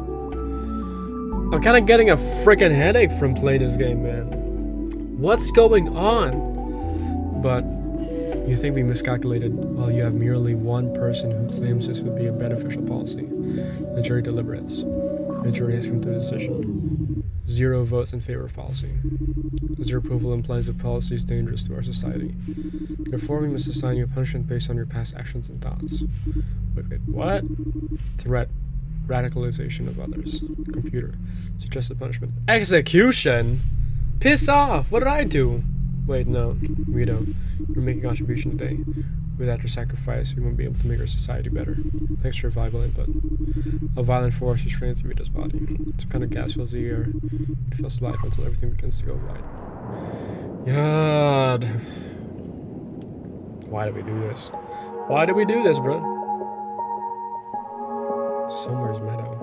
Speaker 1: I'm kind of getting a freaking headache from playing this game, man. What's going on? But you think we miscalculated? Well, you have merely one person who claims this would be a beneficial policy. The jury deliberates. The jury has come to a decision. 0 votes in favor of policy. Zero approval implies the policy is dangerous to our society. Therefore, we must assign you a punishment based on your past actions and thoughts. Wait, what? Threat. Radicalization of others. Computer. Suggested punishment. Execution? Piss off! What did I do? Wait, no. We don't. We're making a contribution today. Without your sacrifice, we won't be able to make our society better. Thanks to your vital input. A violent force restrains Yuito's body. Some kind of gas fills the air. It feels light until everything begins to go white. God. Why do we do this? Why do we do this, bro? Summer's meadow.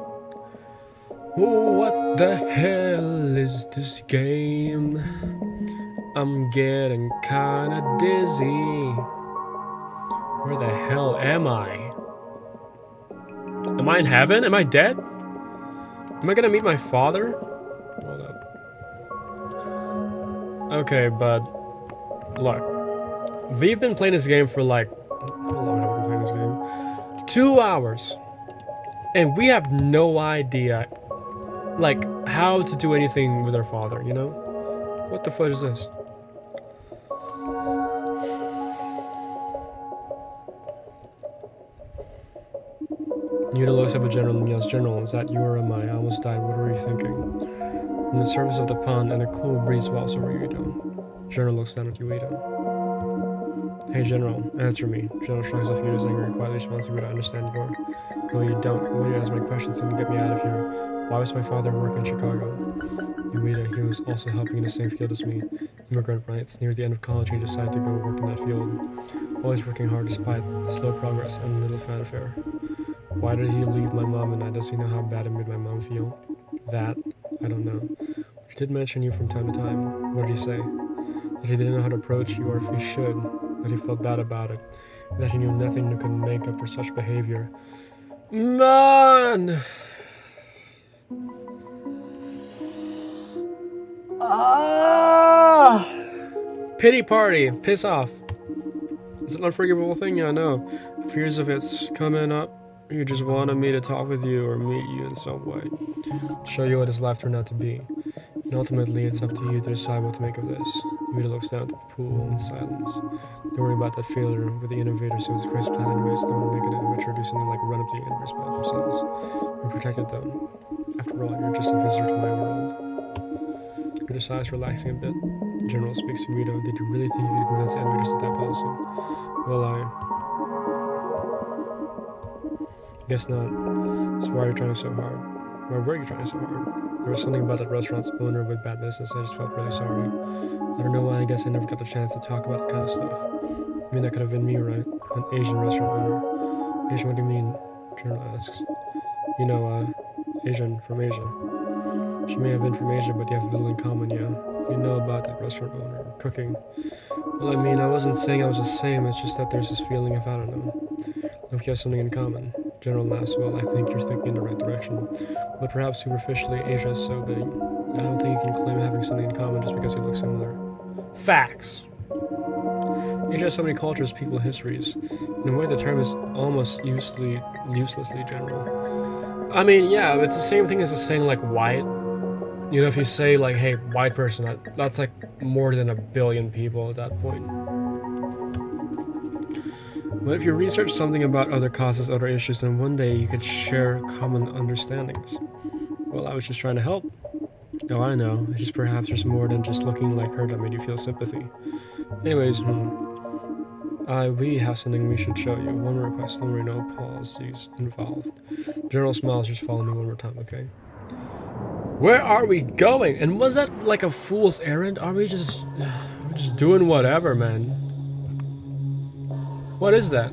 Speaker 1: Oh, what the hell is this game? I'm getting kinda dizzy. Where the hell am I? Am I in heaven? Am I dead? Am I gonna meet my father? Hold up. Okay, but look. We've been playing this game for like... How long have we been playing this game? 2 hours. And we have no idea, like, how to do anything with our father, you know? What the fudge is this? Yuito looks up at General and yells, General, is that you or am I? I almost died. What were you thinking? From the surface of the pond and a cool breeze walks over Yuito. General looks down at Yuito. Hey, General, answer me. General shrugs off Yuito's anger and quietly responds to Yuito, I understand your... No, you don't. Why do you ask my questions and get me out of here? Why was my father working in Chicago? Yuito, he was also helping in the same field as me. Immigrant rights. Near the end of college, he decided to go work in that field. Always working hard despite slow progress and little fanfare. Why did he leave my mom and I? Does he know how bad it made my mom feel? That? I don't know. He did mention you from time to time. What did he say? That he didn't know how to approach you or if he should. That he felt bad about it. That he knew nothing that could make up for such behavior. Man! Ah! Pity party. Piss off. It's an unforgivable thing, yeah, I know. Fears of it's coming up. You just wanted me to talk with you or meet you in some way. Show you what his life turned out to be. And ultimately, it's up to you to decide what to make of this. Yuito looks down at the pool in silence. Don't worry about that failure with the innovator, so it's Christ's plan anyways. Don't make it immature, do something like run up to the universe by themselves. You're protected though. After all, you're just a visitor to my world. Yuito sighs, relaxing a bit. The General speaks to Yuito. Did you really think you could convince the innovators of that policy? Well, I guess not. So why are you trying so hard? Why were you trying so hard? There was something about that restaurant's owner with bad business. I just felt really sorry. I don't know why. I guess I never got the chance to talk about that kind of stuff. I mean, that could have been me, right? An Asian restaurant owner. Asian, what do you mean? Journal asks. You know, Asian from Asia. She may have been from Asia, but you have little in common, yeah. You know about that restaurant owner. Cooking. Well, I mean, I wasn't saying I was the same. It's just that there's this feeling of, I don't know. Like you have something in common. General laughs. Well, I think you're thinking in the right direction. But perhaps superficially, Asia is so big. I don't think you can claim having something in common just because you look similar. Facts! Asia has so many cultures, people, histories. In a way, the term is almost uselessly general. I mean, yeah, it's the same thing as saying, like, white. You know, if you say, like, hey, white person, that's like more than 1 billion people at that point. But if you research something about other causes, other issues, then one day you could share common understandings. Well, I was just trying to help. Oh, I know. It's just perhaps there's more than just looking like her that made you feel sympathy. Anyways, we have something we should show you. One request, don't worry, no policies involved. General smiles, just follow me one more time, okay? Where are we going? And was that like a fool's errand? Are we just doing whatever, man? What is that?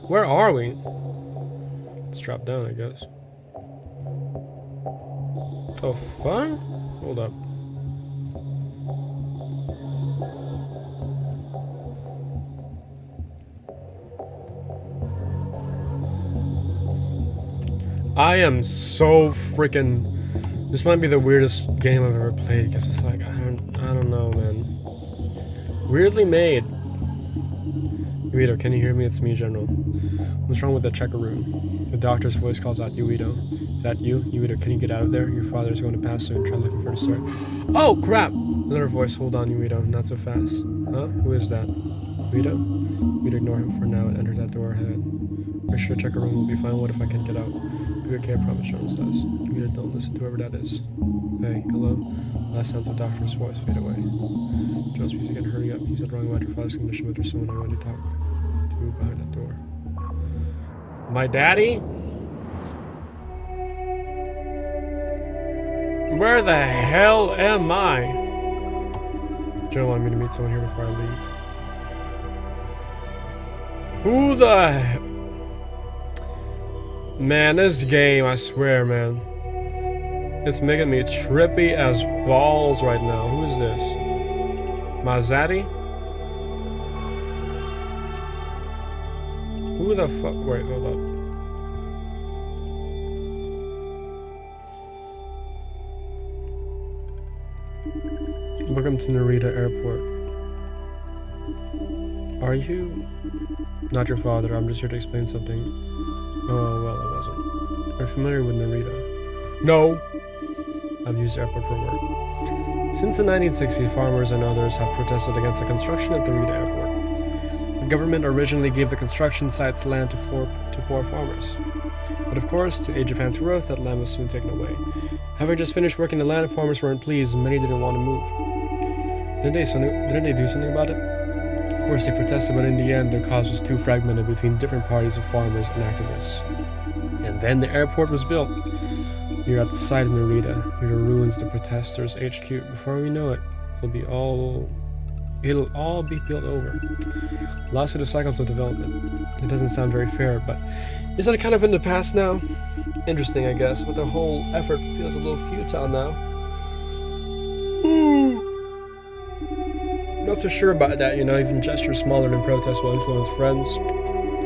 Speaker 1: Where are we? Let's drop down, I guess. Oh, fuck? Hold up. I am so freaking... This might be the weirdest game I've ever played because it's like, I don't know, man. Weirdly made. Yuito, can you hear me? It's me, General. What's wrong with the checker room? The doctor's voice calls out Yuito. Is that you? Yuito, can you get out of there? Your father's going to pass soon. Try looking for the start. Oh, crap! Another voice. Hold on, Yuito. Not so fast. Huh? Who is that? Yuito? Yuito, ignore him for now and enter that door ahead. Make sure the checker room will be fine. What if I can't get out? Be okay, I promise, Jones says. Yuito Rita, don't listen to whoever that is. Hey, hello? Last sounds of the doctor's voice fade away. John speaks again, hurry up. He said wrong about your father's condition, but there's someone I want to talk to behind that door. My daddy? Where the hell am I? Joe wanted me to meet someone here before I leave. Who the... Man, this game, I swear, man. It's making me trippy as balls right now. Who is this? Mazati? Who the fuck? Wait, hold up. Welcome to Narita Airport. Are you... Not your father, I'm just here to explain something. Oh, well, I wasn't. Are you familiar with Narita? No! I've used the airport for work. Since the 1960s, farmers and others have protested against the construction of Narita Airport. The government originally gave the construction site's land to poor farmers. But of course, to aid Japan's growth, that land was soon taken away. Having just finished working the land, farmers weren't pleased, and many didn't want to move. Didn't they do something about it? Of course, they protested, but in the end, their cause was too fragmented between different parties of farmers and activists. And then the airport was built. Here at the site of Narita, here the ruins the protesters' HQ. Before we know it, it'll all be built over. Lost to the cycles of development. It doesn't sound very fair, but is it kind of in the past now? Interesting, I guess, but the whole effort feels a little futile now. Not so sure about that, you know, even gestures smaller than protests will influence friends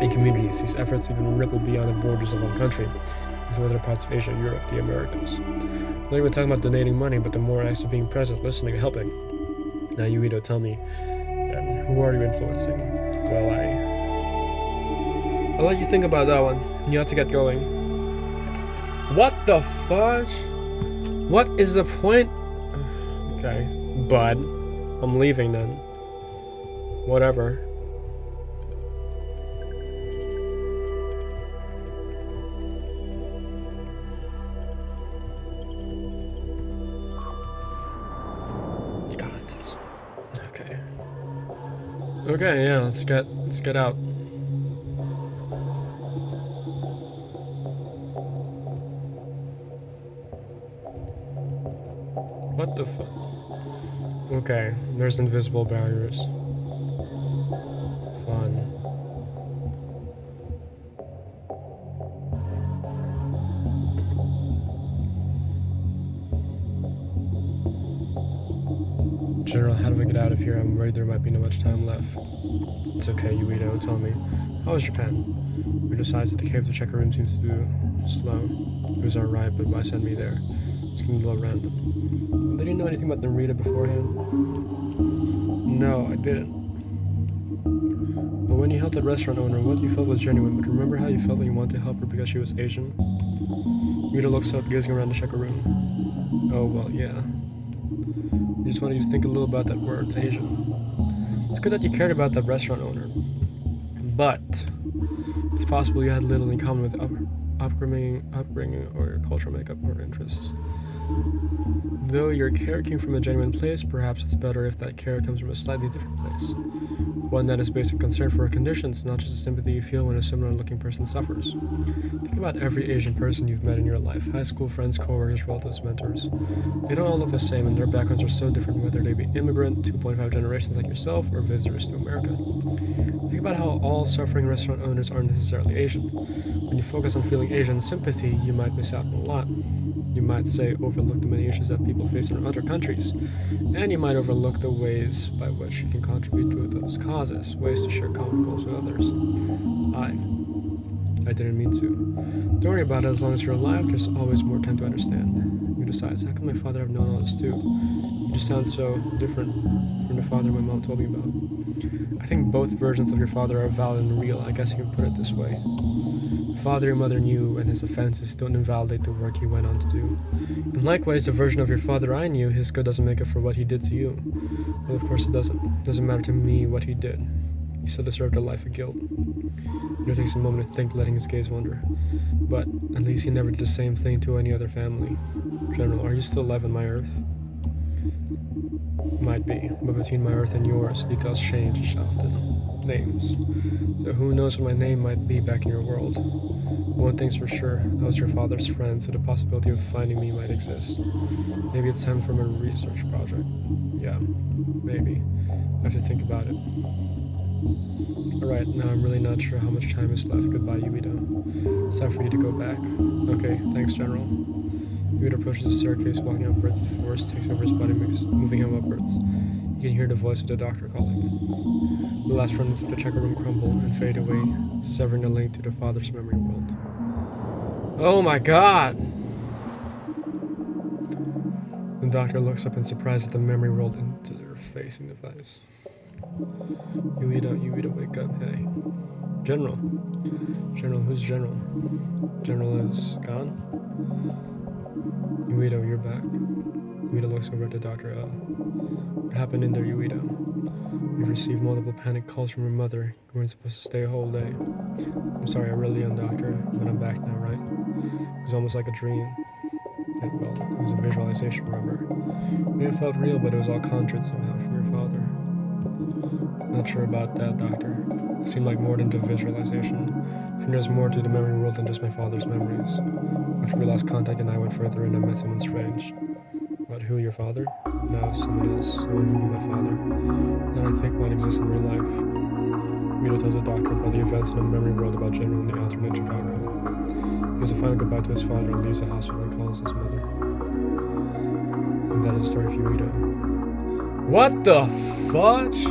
Speaker 1: and communities. These efforts even ripple beyond the borders of one country, into other parts of Asia, Europe, the Americas. Not even talking about donating money, but the more acts of being present, listening, and helping. Now, Yuito, tell me, then, who are you influencing? Well, I'll let you think about that one. You have to get going. What the fudge? What is the point? Okay, bud. I'm leaving then. Whatever. God, that's okay. Okay, yeah, let's get out. What the fuck? Okay, there's invisible barriers. Fun. General, how do I get out of here? I'm worried there might be no much time left. It's okay, Yuito, tell me. How was Japan? We decided that the cave to check our room seems to do slow. It was alright, but why send me there? It's gonna be a little random. Did you know anything about Narita beforehand? No, I didn't. But when you helped that restaurant owner, what you felt was genuine, but remember how you felt when you wanted to help her because she was Asian? Rita looks up, gazing around to check her room. Oh, well, yeah. I just wanted you to think a little about that word, Asian. It's good that you cared about that restaurant owner. But it's possible you had little in common with upbringing or your cultural makeup or interests. Though your care came from a genuine place, perhaps it's better if that care comes from a slightly different place. One that is based on concern for her conditions, not just the sympathy you feel when a similar-looking person suffers. Think about every Asian person you've met in your life, high school friends, coworkers, relatives, mentors. They don't all look the same, and their backgrounds are so different, whether they be immigrant, 2.5 generations like yourself, or visitors to America. Think about how all suffering restaurant owners aren't necessarily Asian. When you focus on feeling Asian sympathy, you might miss out on a lot. You might say overlook the many issues that people face in other countries, and you might overlook the ways by which you can contribute to those causes, ways to share common goals with others. I didn't mean to. Don't worry about it, as long as you're alive, there's always more time to understand. You decide, how can my father have known all this too? You just sound so different from the father my mom told me about. I think both versions of your father are valid and real, I guess you can put it this way. The father your mother knew and his offenses don't invalidate the work he went on to do. And likewise, the version of your father I knew, his good doesn't make up for what he did to you. Well, of course it doesn't. It doesn't matter to me what he did. He still deserved a life of guilt. Yuito takes a moment to think, letting his gaze wander. But at least he never did the same thing to any other family. General, are you still alive on my Earth? Might be, but between my Earth and yours, details change often. Names. So who knows what my name might be back in your world? One thing's for sure, I was your father's friend, so the possibility of finding me might exist. Maybe it's time for a research project. Yeah, maybe. I have to think about it. Alright, now I'm really not sure how much time is left. Goodbye, Yuito. It's time for you to go back. Okay, thanks, General. Yuito approaches the staircase, walking upwards. The force takes over his body, moving him upwards. You can hear the voice of the doctor calling. The last remnants of the checker room crumble and fade away, severing the link to the father's memory world. Oh my god! The doctor looks up in surprise at the memory rolled into their facing device. Yuito, wake up, hey. General. General, who's General? General is gone? Yuito, you're back. Yuito looks over at the doctor. What happened in there, Yuito? You've received multiple panic calls from your mother. You weren't supposed to stay a whole day. I'm sorry, I really am, doctor, but I'm back now, right? It was almost like a dream. Well, it was a visualization, remember? It may have felt real, but it was all conjured somehow from your father. Not sure about that, doctor. It seemed like more than the visualization. I think there's more to the memory world than just my father's memories. After we lost contact and I went further in, I met someone strange. What, who, your father? No, someone else. Someone who knew my father. That I think might exist in real life. Yuito tells the doctor about the events in the memory world about General in the alternate Chicago. He gives a final goodbye to his father and leaves the hospital and calls his mother. And that is the story of Yuito. What the fudge?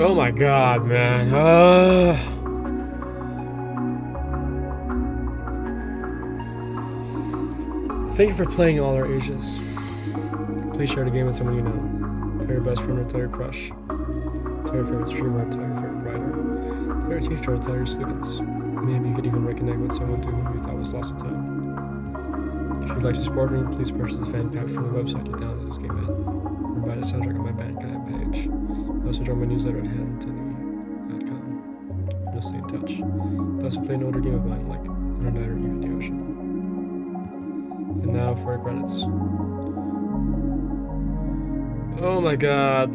Speaker 1: Oh my god, man. Thank you for playing All Our Ages. Please share the game with someone you know. Tell your best friend or tell your crush. Tell your favorite streamer or tell your favorite writer. Tell your teacher or tell your students. Maybe you could even reconnect with someone to whom you thought was lost in time. If you'd like to support me, please purchase the fan pack from the website you downloaded this game at. Or buy the soundtrack on my Bandcamp page. Also join my newsletter at handtony.com. Just stay in touch. I also play an older game of mine like Under Night or Even the Ocean. And now for our credits. Oh my god.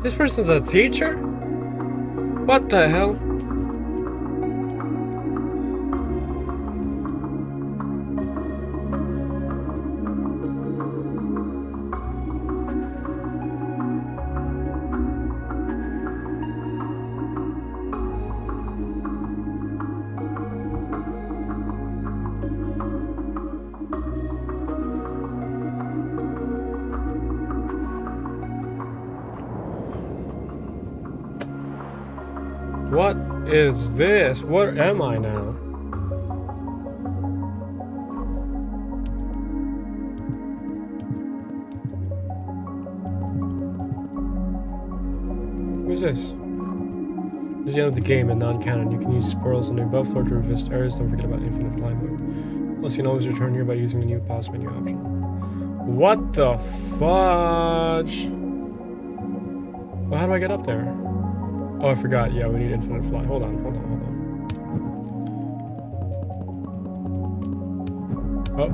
Speaker 1: This person's a teacher? What the hell? What is this? Where am I now? Who's this? This is the end of the game in non-canon. You can use pearls on the above floor to revisit areas. Don't forget about infinite fly mode. Also, you can always return here by using the new pause menu option. What the fudge? Well, how do I get up there? Oh, I forgot. Yeah, we need infinite fly. Hold on. Oh.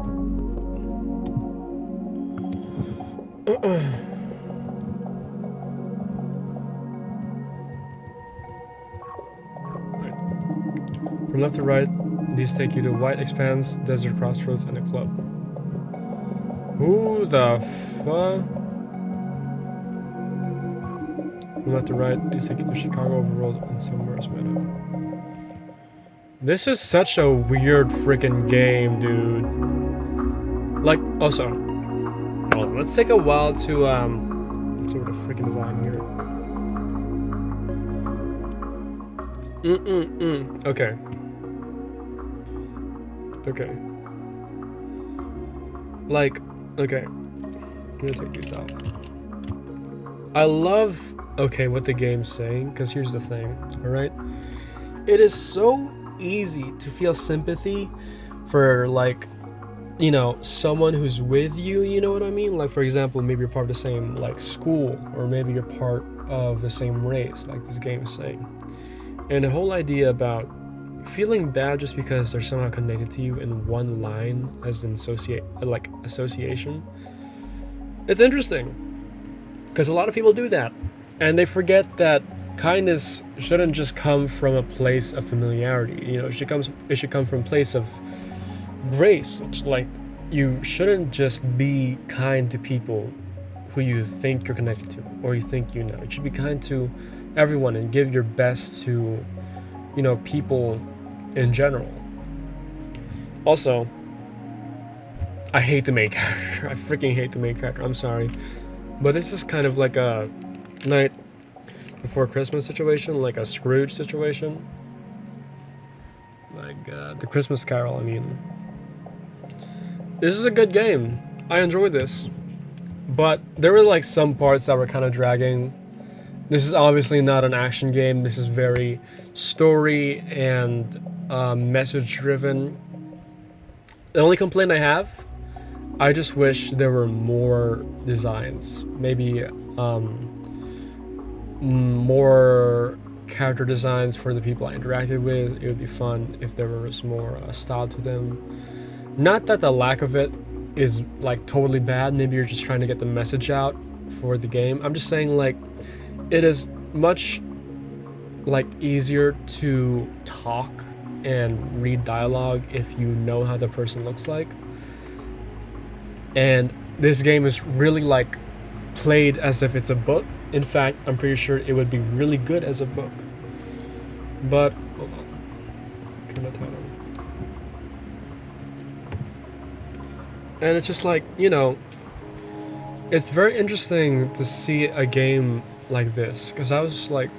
Speaker 1: From left to right, These take you to White Expanse, Desert Crossroads, and a club. Who the fuck? From left to right, these take you to Chicago Overworld and Summers Meadow. This is such a weird freaking game, dude. Like, also, hold on, let's take a while to sort of freaking volume here. Okay. Okay. Like, okay. I'm gonna take these off. I love, okay, what the game's saying, because here's the thing, alright? It is so easy to feel sympathy for, like, you know, someone who's with you, you know what I mean? Like, for example, maybe you're part of the same, like, school, or maybe you're part of the same race, like this game is saying. And the whole idea about feeling bad just because they're somehow connected to you in one line as an association, it's interesting. Because a lot of people do that. And they forget that kindness shouldn't just come from a place of familiarity. You know, it should come from a place of grace. It's like, you shouldn't just be kind to people who you think you're connected to or you think you know. You should be kind to everyone and give your best to, you know, people in general. Also, I hate the main character. I freaking hate the main character. I'm sorry. But this is kind of like a Night Before Christmas situation, like a Scrooge situation. Like the Christmas Carol, I mean. This is a good game. I enjoyed this. But there were like some parts that were kind of dragging. This is obviously not an action game. This is very story and message driven. The only complaint I have, I just wish there were more designs. Maybe more character designs for the people I interacted with. It would be fun if there was more style to them. Not that the lack of it is like totally bad. Maybe you're just trying to get the message out for the game. I'm just saying, like, it is much like easier to talk and read dialogue if you know how the person looks like. And this game is really like played as if it's a book. In fact, I'm pretty sure it would be really good as a book. But hold on. Turn the title. And it's just like, you know, it's very interesting to see a game like this, because I was like,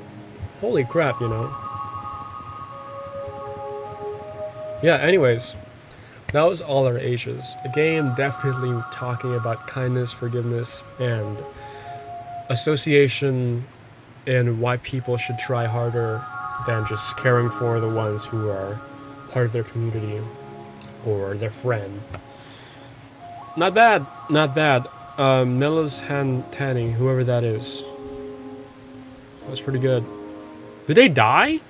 Speaker 1: holy crap, you know. Yeah, anyways, that was All Our Ages. A game definitely talking about kindness, forgiveness, and association, and why people should try harder than just caring for the ones who are part of their community or their friend. Not bad, not bad. Nella's Hand Tanny, whoever that is. That was pretty good. Did they die?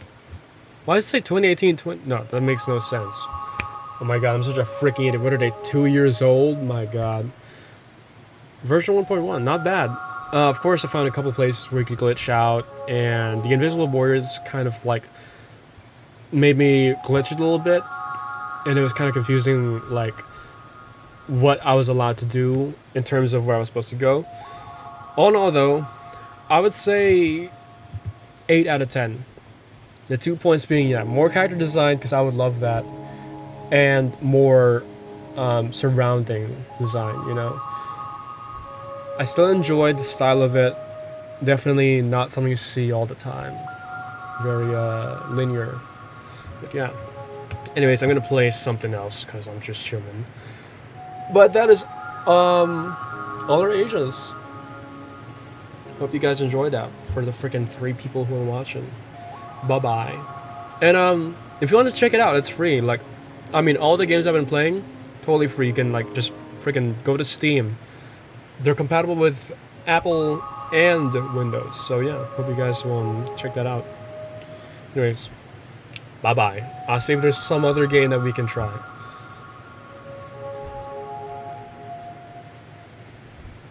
Speaker 1: Why does it say 2018? No, that makes no sense. Oh my god, I'm such a freaking idiot. What are they, 2 years old? My god. Version 1.1, not bad. Of course, I found a couple places where you could glitch out, and the invisible borders kind of like made me glitch it a little bit, and it was kind of confusing, like what I was allowed to do in terms of where I was supposed to go. All in all, though, I would say 8 out of 10. The 2 points being, yeah, more character design, because I would love that, and more surrounding design, you know. I still enjoyed the style of it. Definitely not something you see all the time. Very linear. But yeah. Anyways, I'm gonna play something else because I'm just chilling. But that is All Our Ages. Hope you guys enjoyed that. For the freaking 3 people who are watching. Bye bye. And if you want to check it out, it's free. Like, I mean, all the games I've been playing, totally free. You can like just freaking go to Steam. They're compatible with Apple and Windows. So yeah, hope you guys will check that out. Anyways, bye bye. I'll see if there's some other game that we can try.